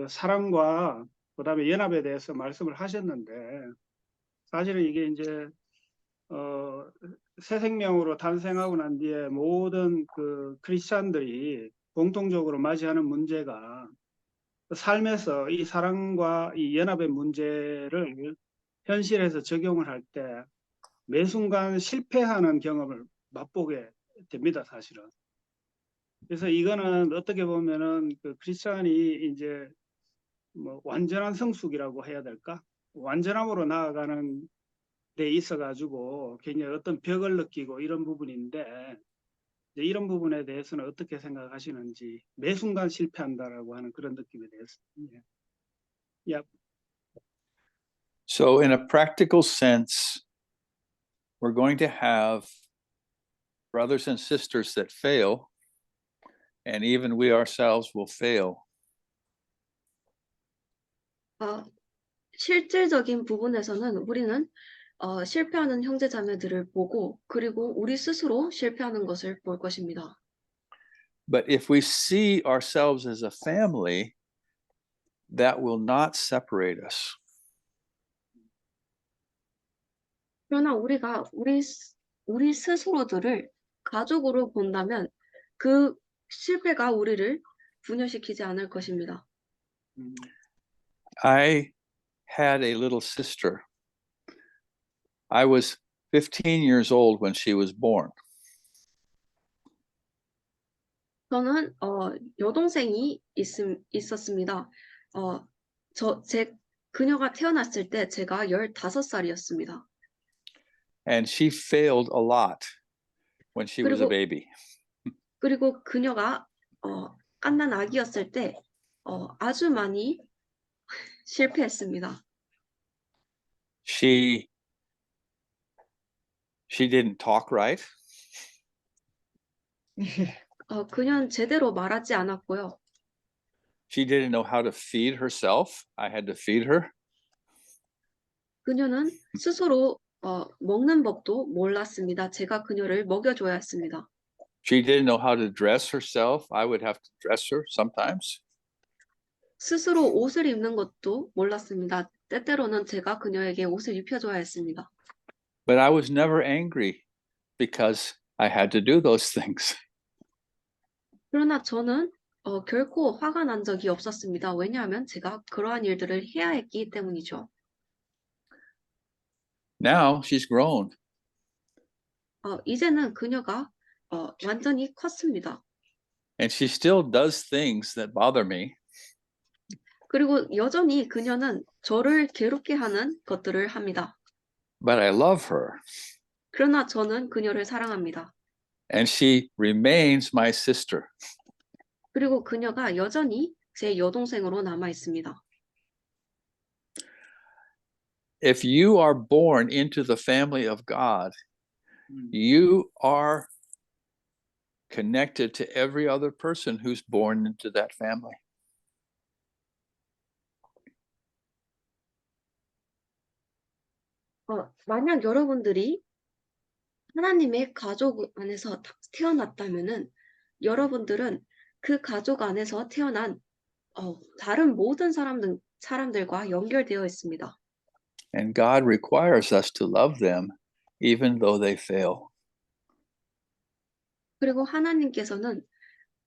사랑과 그다음에 연합에 대해서 말씀을 하셨는데, 사실은 이게 이제 새 생명으로 탄생하고 난 뒤에 모든 그 크리스찬들이 공통적으로 맞이하는 문제가, 삶에서 이 사랑과 이 연합의 문제를 현실에서 적용을 할 때 매 순간 실패하는 경험을 맛보게 됩니다, 사실은. 그래서 이거는 어떻게 보면은 그 크리스찬이 이제 뭐 완전한 성숙이라고 해야 될까? 완전함으로 나아가는 데 있어 가지고 굉장히 어떤 벽을 느끼고 이런 부분인데 이제 이런 부분에 대해서는 어떻게 생각하시는지 매 순간 실패한다라고 하는 그런 느낌에 대해서. 예. Yeah. So, in a practical sense, we're going to have brothers and sisters that fail, and even we ourselves will fail. 실질적인 부분에서는 우리는 실패하는 형제 자매들을 보고 그리고 우리 스스로 실패하는 것을 볼 것입니다. But if we see ourselves as a family, that will not separate us. 그러나 우리가 우리 스스로들을 가족으로 본다면 그 실패가 우리를 분열시키지 않을 것입니다. I had a little sister. I was 15 years old when she was born. 저는 여동생이 있었습니다. 그녀가 태어났을 때 제가 15살이었습니다. And she failed a lot when she was a 그리고- baby. 그리고 그녀가 갓난 아기였을 때 아주 많이 실패했습니다. She didn't talk right. 그녀는 제대로 말하지 않았고요. She didn't know how to feed herself. I had to feed her. 그녀는 스스로 먹는 법도 몰랐습니다. 제가 그녀를 먹여줘야 했습니다. She didn't know how to dress herself. I would have to dress her sometimes. 스스로 옷을 입는 것도 몰랐습니다. 때때로는 제가 그녀에게 옷을 입혀줘야 했습니다. But I was never angry because I had to do those things. 그러나 저는 결코 화가 난 적이 없었습니다. 왜냐하면 제가 그러한 일들을 해야 했기 때문이죠. Now she's grown. 이제는 그녀가 완전히 컸습니다. And she still does things that bother me. 그리고 여전히 그녀는 저를 괴롭게 하는 것들을 합니다. But I love her. 그러나 저는 그녀를 사랑합니다. And she remains my sister. 그리고 그녀가 여전히 제 여동생으로 남아 있습니다. If you are born into the family of God, you are connected to every other person who's born into that family. 만약 여러분들이 하나님의 가족 안에서 태어났다면은 여러분들은 그 가족 안에서 태어난 다른 모든 사람들과 연결되어 있습니다. And God requires us to love them even though they fail. 그리고 하나님께서는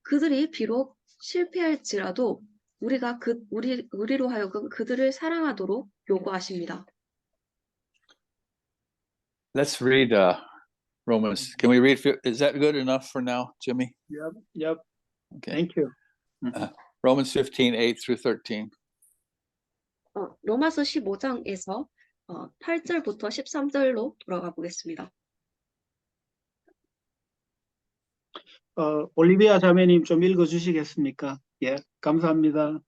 그들이 비록 실패할지라도 우리가 우리로 하여금 그들을 사랑하도록 요구하십니다. Let's read Romans. Can we read? Is that good enough for now, Jimmy? Yep. Okay. Thank you. Romans 15, 8 through 13. 로마서 15장에서 8절부터 13절로 돌아가 보겠습니다. 올리비아 자매님 좀 읽어주시겠습니까? 예, 감사합니다.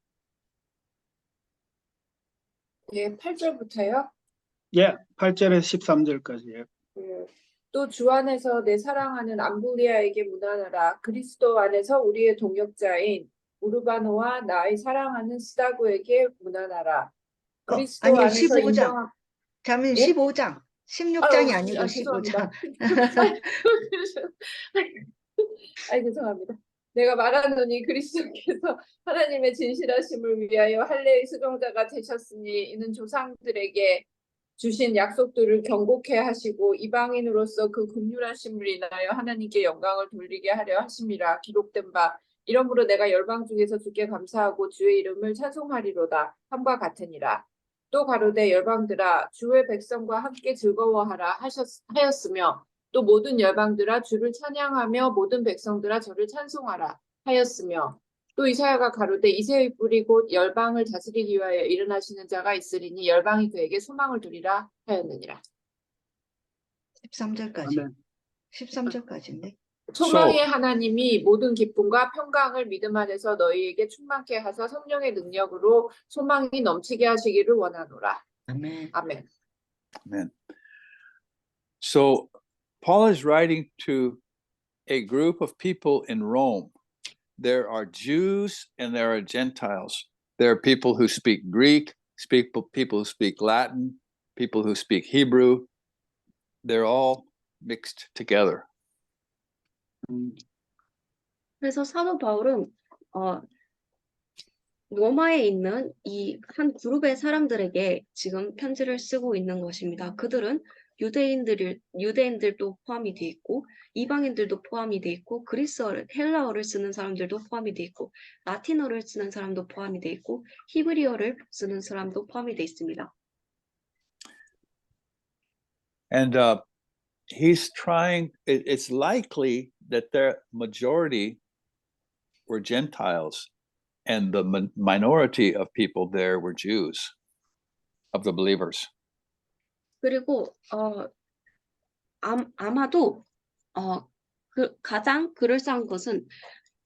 예, 8절부터요. 예, 8절에서 13절까지. 예. 또 주 안에서 내 사랑하는 암블리아에게 문안하라. 그리스도 안에서 우리의 동역자인 우르바노와 나의 사랑하는 스다고에게 문안하라. 그리스도 아니요, 안에서 15장. 인정한 자매님 예? 15장. 16장이 아니고 15장. 죄송합니다. 내가 말하노니 그리스도께서 하나님의 진실하심을 위하여 할례의 수종자가 되셨으니 이는 조상들에게 주신 약속들을 경고케 하시고 이방인으로서 그 긍휼하심을 인하여 하나님께 영광을 돌리게 하려 하심이라. 기록된 바 이러므로 내가 열방 중에서 주께 감사하고 주의 이름을 찬송하리로다 함과 같으니라. 또 가로되 열방들아 주의 백성과 함께 즐거워하라 하였으며 또 모든 열방들아 주를 찬양하며 모든 백성들아 저를 찬송하라 하였으며 또 이사야가 가로되 이새의 뿌리 곧 열방을 다스리기 위하여 일어나시는 자가 있으리니 열방이 그에게 소망을 두리라 하였느니라. 13절까지. 아멘. 13절까지인데. 소망의 하나님이 모든 기쁨과 평강을 믿음 안에서 너희에게 충만케 하사 성령의 능력으로 소망이 넘치게 하시기를 원하노라. 아멘. 아멘. Amen. So Paul is writing to a group of people in Rome. There are Jews and there are Gentiles. There are people who speak Greek, people who speak Latin, people who speak Hebrew. They're all mixed together. 그래서 사도 바울은 로마에 있는 이 한 그룹의 사람들에게 지금 편지를 쓰고 있는 것입니다. 그들은 유대인들도 포함이 돼 있고 이방인들도 포함이 돼 있고 그리스어를 헬라어를 쓰는 사람들도 포함이 돼 있고 라틴어를 쓰는 사람도 포함이 돼 있고 히브리어를 쓰는 사람도 포함이 돼 있습니다. And he's trying, it's likely that their majority were Gentiles and the minority of people there were Jews, of the believers. 그리고 아마도 가장 그럴싸한 것은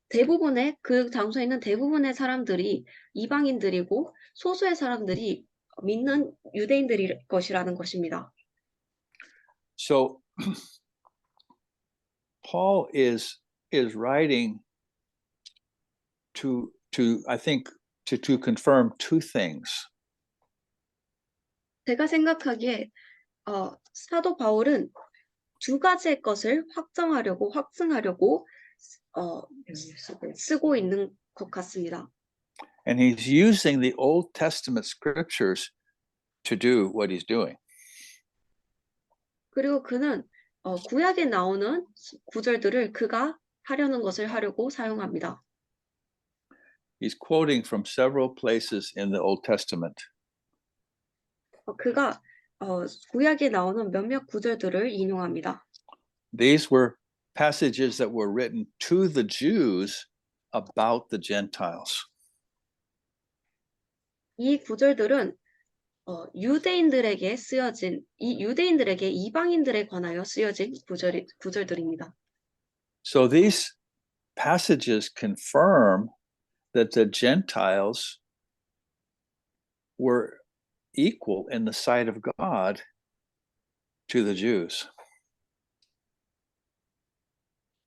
대부분의 그 장소에 있는 대부분의 사람들이 이방인들이고 소수의 사람들이 믿는 유대인들일 것이라는 것입니다. So Paul is writing to I think to confirm two things. 제가 생각하기에 사도 바울은 두 가지의 것을 확증하려고 쓰고 있는 것 같습니다. And he's using the Old Testament scriptures to do what he's doing. 그리고 그는 구약에 나오는 구절들을 그가 하려는 것을 하려고 사용합니다. He's quoting from several places in the Old Testament. 그가 구약에 나오는 몇몇 구절들을 인용합니다. These were passages that were written to the Jews about the Gentiles. 이 구절들은 유대인들에게 이방인들에 관하여 쓰여진 구절들입니다. So these passages confirm that the Gentiles were equal in the sight of God to the Jews.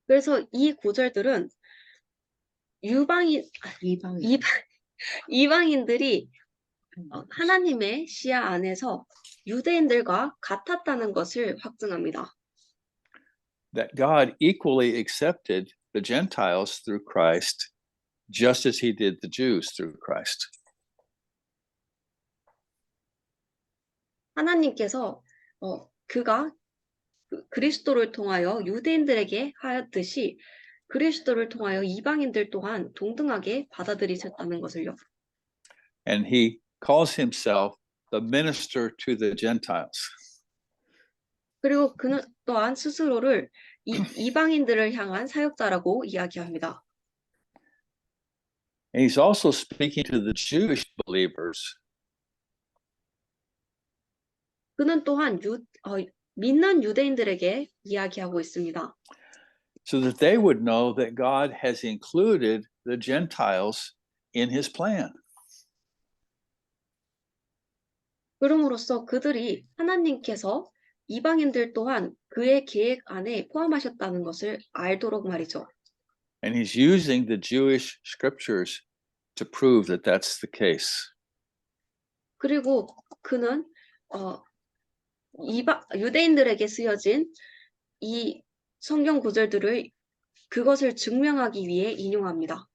그래서 이 구절들은 이방인들이 하나님의 시야 안에서 유대인들과 같았다는 것을 확증합니다. That God equally accepted the Gentiles through Christ, just as he did the Jews through Christ. 하나님께서 그가 그리스도를 통하여 유대인들에게 하였듯이 그리스도를 통하여 이방인들 또한 동등하게 받아들이셨다는 것을요. And he calls himself the minister to the Gentiles. 그리고 그는 또한 스스로를 이방인들을 향한 사역자라고 이야기합니다. And he's also speaking to the Jewish believers. 그는 또한 믿는 유대인들에게 이야기하고 있습니다. So that they would know that God has included the Gentiles in his plan. 그럼으로써 그들이 하나님께서 이방인들 또한 그의 계획 안에 포함하셨다는 것을 알도록 말이죠. And he's using the Jewish scriptures to prove that that's the case. 그리고 그는 유대인들에게 쓰여진 이 성경 구절들을 그것을 증명하기 위해 인용합니다.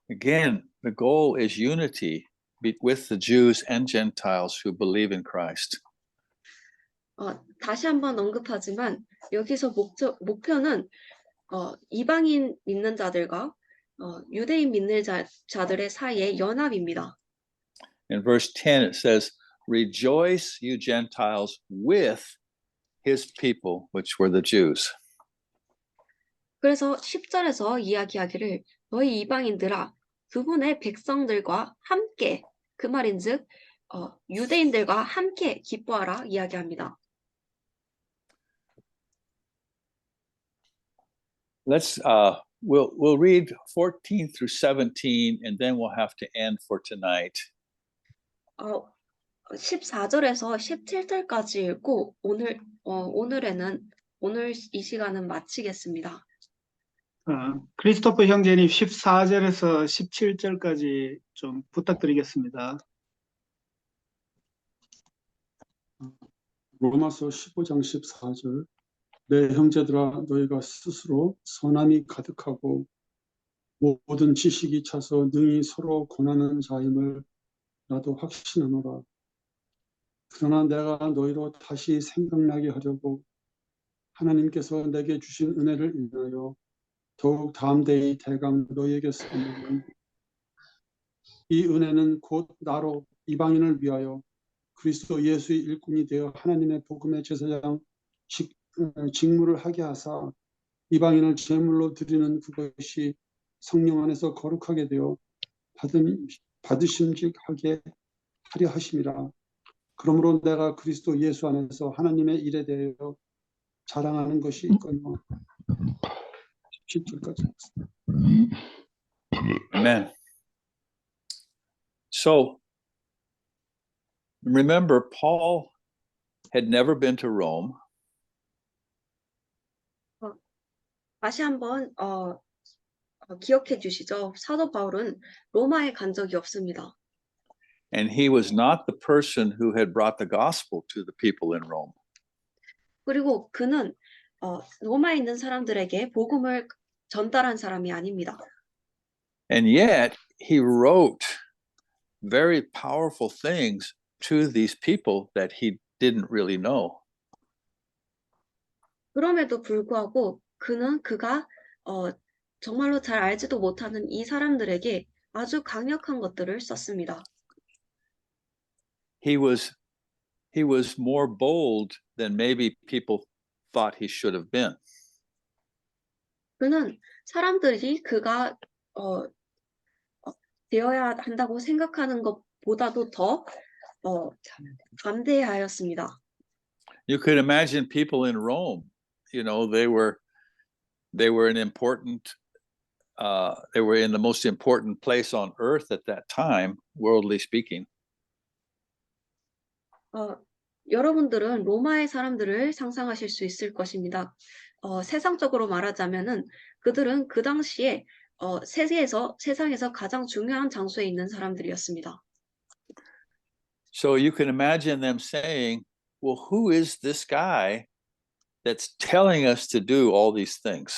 Again, the goal is unity with the Jews and Gentiles who believe in Christ. 다시 한번 언급하지만 여기서 목표는 이방인 믿는 자들과 유대인 믿는 자들의 사이의 연합입니다. In verse 10, it says, rejoice, you Gentiles, with his people, which were the Jews. 그래서 10절에서 이야기하기를 너희 이방인들아 그분의 백성들과 함께 그 말인즉 유대인들과 함께 기뻐하라 이야기합니다. Let's we'll read 14 through 17 and then we'll have to end for tonight. 14절에서 17절까지 읽고 오늘 이 시간은 마치겠습니다. 크리스토퍼 형제님 14절에서 17절까지 좀 부탁드리겠습니다. 로마서 15장 14절 내 형제들아 너희가 스스로 선함이 가득하고 모든 지식이 차서 능히 서로 권하는 자임을 나도 확신하노라. 그러나 내가 너희로 다시 생각나게 하려고 하나님께서 내게 주신 은혜를 인하여 더욱 담대히 대강 너희에게 쓰노니 이 은혜는 곧 나로 이방인을 위하여 그리스도 예수의 일꾼이 되어 하나님의 복음의 제사장 직무를 하게 하사 이방인을 제물로 드리는 그것이 성령 안에서 거룩하게 되어 받으심직하게 하려 하심이라. 그러므로 내가 그리스도 예수 안에서 하나님의 일에 대하여 자랑하는 것이 있거니와 17절까지. Amen. So remember, Paul had never been to Rome. 다시 한번 기억해 주시죠. 사도 바울은 로마에 간 적이 없습니다. And he was not the person who had brought the gospel to the people in Rome. 그리고 그는 로마에 있는 사람들에게 복음을 전달한 사람이 아닙니다. And yet he wrote very powerful things to these people that he didn't really know. 그럼에도 불구하고 그가 정말로 잘 알지도 못하는 이 사람들에게 아주 강력한 것들을 썼습니다. He was more bold than maybe people thought he should have been. 그는 사람들이 그가 되어야 한다고 생각하는 것보다도 더 담대하였습니다. You could imagine people in Rome, you know, they were an important they were in the most important place on earth at that time, worldly speaking. 여러분들은 로마의 사람들을 상상하실 수 있을 것입니다. 세상적으로 말하자면은 그들은 그 당시에 세상에서 가장 중요한 장소에 있는 사람들이었습니다. So you can imagine them saying, well, who is this guy that's telling us to do all these things?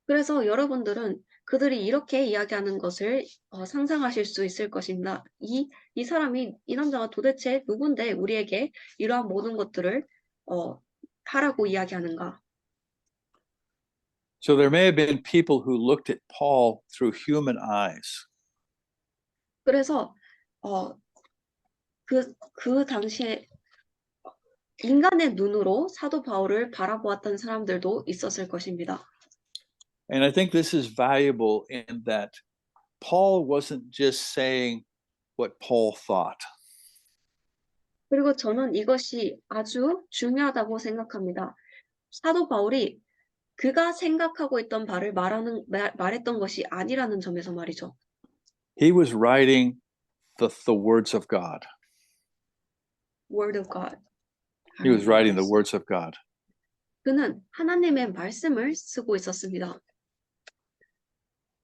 그래서 여러분들은 그들이 이렇게 이야기하는 것을 상상하실 수 있을 것입니다. 이 사람이, 이 남자가 도대체 누군데 우리에게 이러한 모든 것들을 하라고 이야기하는가? So there may have been people who looked at Paul through human eyes. 그래서 그 당시에 인간의 눈으로 사도 바울을 바라보았던 사람들도 있었을 것입니다. And I think this is valuable in that Paul wasn't just saying what Paul thought. 그리고 저는 이것이 아주 중요하다고 생각합니다. 사도 바울이 그가 생각하고 있던 바를 말했던 것이 아니라는 점에서 말이죠. He was writing the words of God. Word of God. He was writing the words of God. 그는 하나님의 말씀을 쓰고 있었습니다.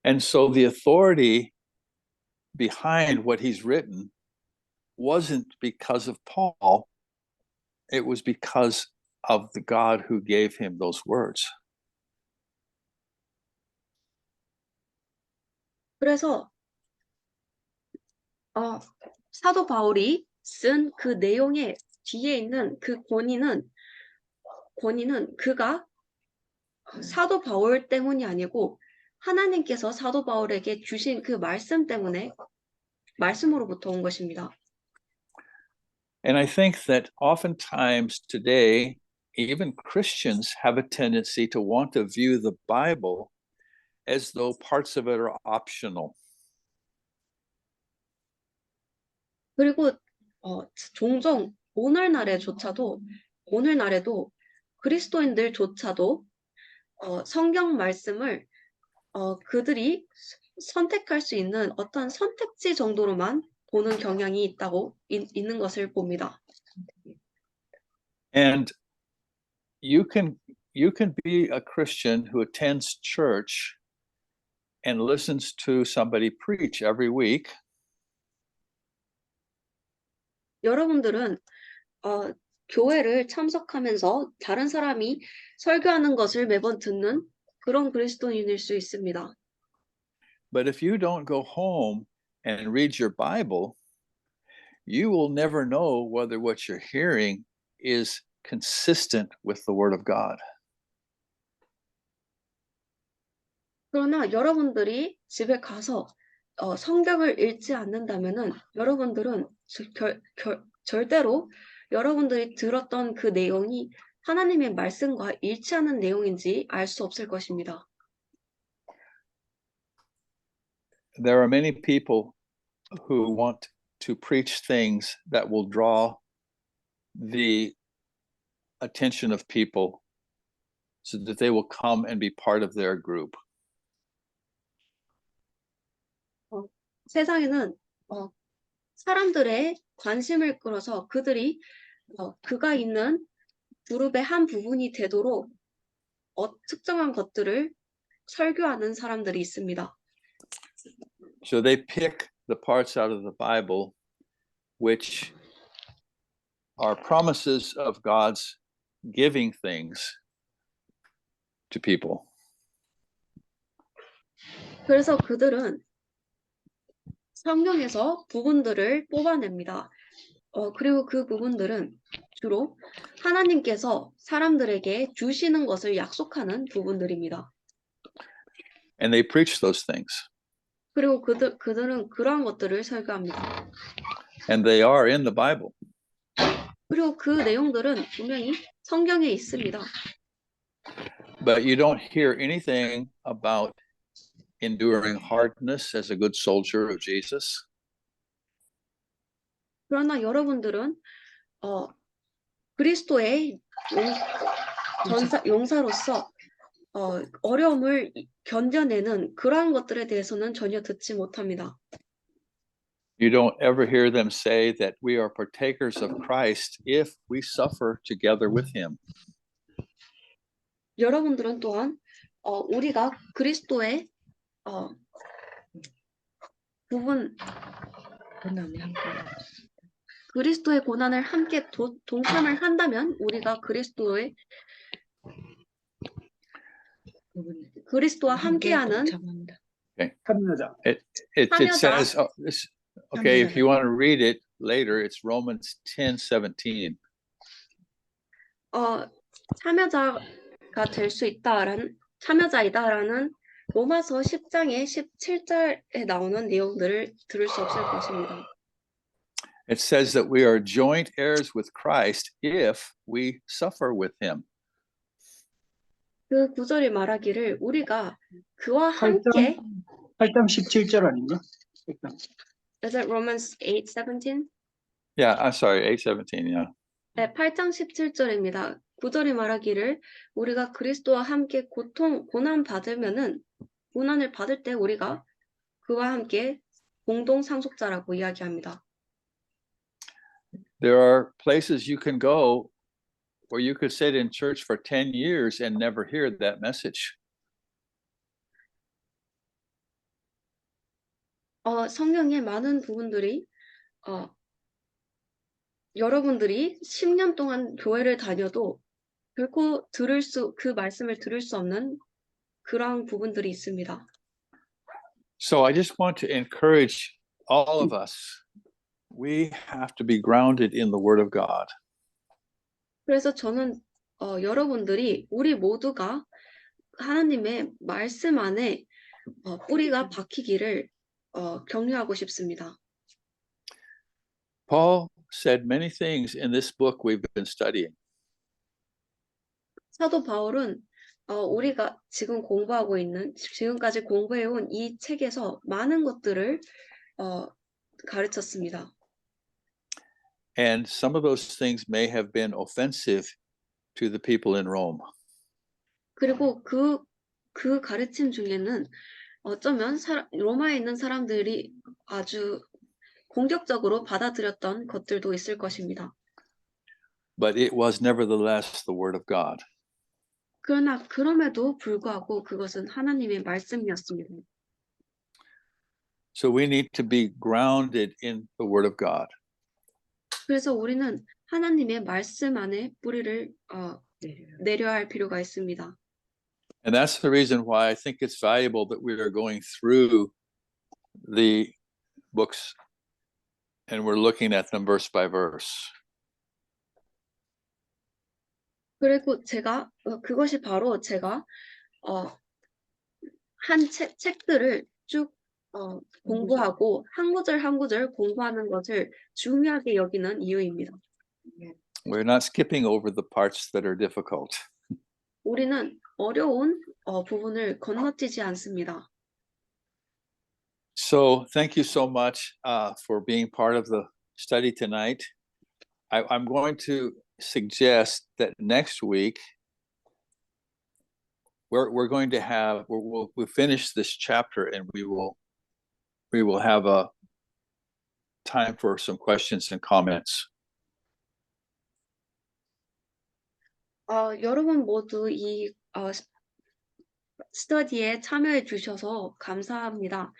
And so the authority behind what he's written wasn't because of Paul. It was because of the God who gave him those words. 그래서 사도 바울이 쓴 그 내용의 뒤에 있는 그 권위는 그가 사도 바울 때문이 아니고 하나님께서 사도 바울에게 주신 그 말씀 때문에 말씀으로부터 온 것입니다. And I think that oftentimes today, even Christians have a tendency to want to view the Bible as though parts of it are optional. 그리고 종종 오늘날에도 그리스도인들조차도 성경 말씀을 그들이 선택할 수 있는 어떤 선택지 정도로만 보는 경향이 있는 것을 봅니다. And you can be a Christian who attends church and listens to somebody preach every week. 여러분들은 교회를 참석하면서 다른 사람이 설교하는 것을 매번 듣는 그런 그리스도인일 수 있습니다. But if you don't go home and read your Bible, you will never know whether what you're hearing is consistent with the Word of God. 그러나 여러분들이 집에 가서 성경을 읽지 않는다면은 여러분들은 절대로 여러분들이 들었던 그 내용이 하나님의 말씀과 일치하는 내용인지 알 수 없을 것입니다. There are many people who want to preach things that will draw the attention of people so that they will come and be part of their group. 세상에는 사람들의 관심을 끌어서 그들이 그가 있는 그룹의 한 부분이 되도록 특정한 것들을 설교하는 사람들이 있습니다. So they pick the parts out of the Bible which are promises of God's giving things to people. 그래서 그들은 성경에서 부분들을 뽑아냅니다. 그리고 그 부분들은 주로 하나님께서 사람들에게 주시는 것을 약속하는 부분들입니다. And they preach those things. 그리고 그들은 그러한 것들을 설교합니다. And they are in the Bible. 그리고 그 내용들은 분명히 성경에 있습니다. But you don't hear anything about enduring hardness as a good soldier of Jesus. 그러나 여러분들은 그리스도의 용사로서 어려움을 견뎌내는 그러한 것들에 대해서는 전혀 듣지 못합니다. You don't ever hear them say that we are partakers of Christ if we suffer together with him. 여러분들은 또한 우리가 그리스도의 그리스도의 고난을 함께 동참을 한다면 우리가 그리스도와 함께하는 참여자. It says, okay, if you want to read it later, it's Romans 10:17. 참여자가 될 수 있다라는 참여자이다라는 로마서 10장의 17절에 나오는 내용들을 들을 수 없을 것입니다. It says that we are joint heirs with Christ if we suffer with him. 그 구절이 말하기를 우리가 그와 함께 8장 17절 아닌가? Is it Romans 8:17? Yeah, I'm sorry, 8:17, yeah. 네, 8장 17절입니다. 구절이 말하기를 우리가 그리스도와 함께 고난을 받을 때 우리가 그와 함께 공동 상속자라고 이야기합니다. There are places you can go where you could sit in church for 10 years and never hear that message. 성경의 많은 부분들이 여러분들이 10년 동안 교회를 다녀도 결코 그 말씀을 들을 수 없는 그러한 부분들이 있습니다. So I just want to encourage all of us. We have to be grounded in the Word of God. 그래서 저는 여러분들이 우리 모두가 하나님의 말씀 안에 뿌리가 박히기를 격려하고 싶습니다. Paul said many things in this book we've been studying. 사도 바울은 우리가 지금 공부하고 있는, 지금까지 공부해온 이 책에서 많은 것들을 가르쳤습니다. And some of those things may have been offensive to the people in Rome. 그리고 그 가르침 중에는 어쩌면 로마에 있는 사람들이 아주 공격적으로 받아들였던 것들도 있을 것입니다. But it was nevertheless the word of God. 그러나 그럼에도 불구하고 그것은 하나님의 말씀이었습니다. So we need to be grounded in the word of God. 그래서 우리는 하나님의 말씀 안에 뿌리를 내려야 할 필요가 있습니다. And that's the reason why I think it's valuable that we are going through the books and we're looking at them verse by verse. 그리고 그것이 바로 제가 한 책들을 쭉 공부하고 한 구절 한 구절 공부하는 것을 중요하게 여기는 이유입니다. We're not skipping over the parts that are difficult. 우리는 어려운 부분을 건너뛰지 않습니다. So thank you so much for being part of the study tonight. I'm going to suggest that next week we're going to have we'll finish this chapter and we will have a time for some questions and comments. 여러분 모두 이 스터디에 참여해 주셔서 감사합니다.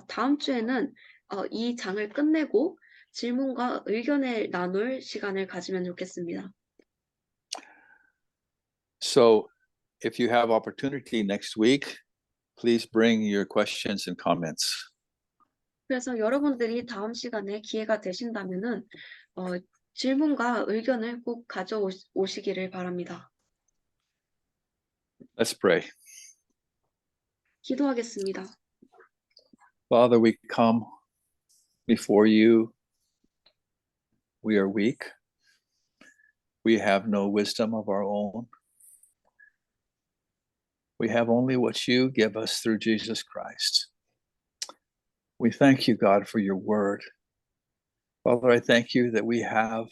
다음 주에는 이 장을 끝내고 질문과 의견을 나눌 시간을 가지면 좋겠습니다. So if you have opportunity next week, please bring your questions and comments. 그래서 여러분들이 다음 시간에 기회가 되신다면은 질문과 의견을 꼭 가져오시기를 바랍니다. Let's pray. 기도하겠습니다. Father, we come before you. We are weak. We have no wisdom of our own. We have only what you give us through Jesus Christ. We thank you, God, for your word. Father, I thank you that we have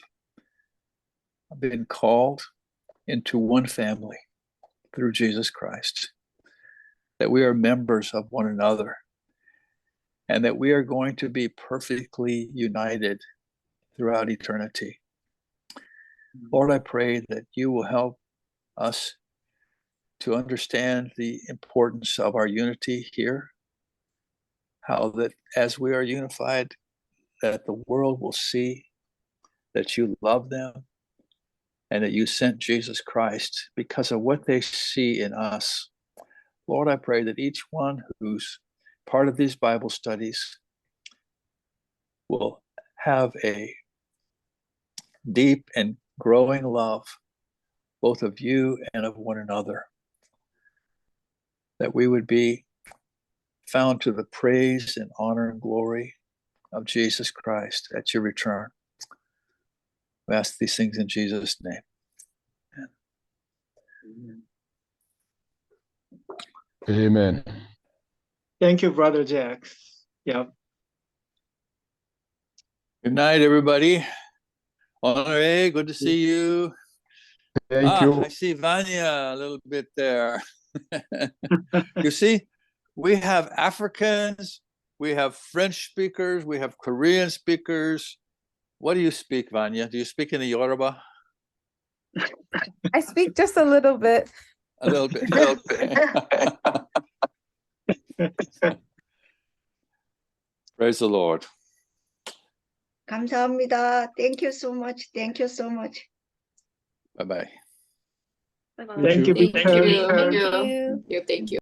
been called into one family through Jesus Christ, that we are members of one another, and that we are going to be perfectly united throughout eternity. Lord, I pray that you will help us to understand the importance of our unity here, how that as we are unified, that the world will see that you love them and that you sent Jesus Christ because of what they see in us. Lord, I pray that each one who's part of these Bible studies will have a deep and growing love, both of you and of one another, that we would be found to the praise and honor and glory of Jesus Christ at your return. We ask these things in Jesus' name. Amen. Thank you, Brother Jack. Yeah. Good night, everybody. Honore, good to see you. Thank you. I see Vanya a little bit there. You see, we have Africans, we have French speakers, we have Korean speakers. What do you speak, Vanya? Do you speak in the Yoruba? I speak just a little bit. A little bit. Praise the Lord. 감사합니다. Thank you so much. Thank you so much. Bye-bye. Bye-bye. Thank you, Thank Victor. you. Thank you. Thank you.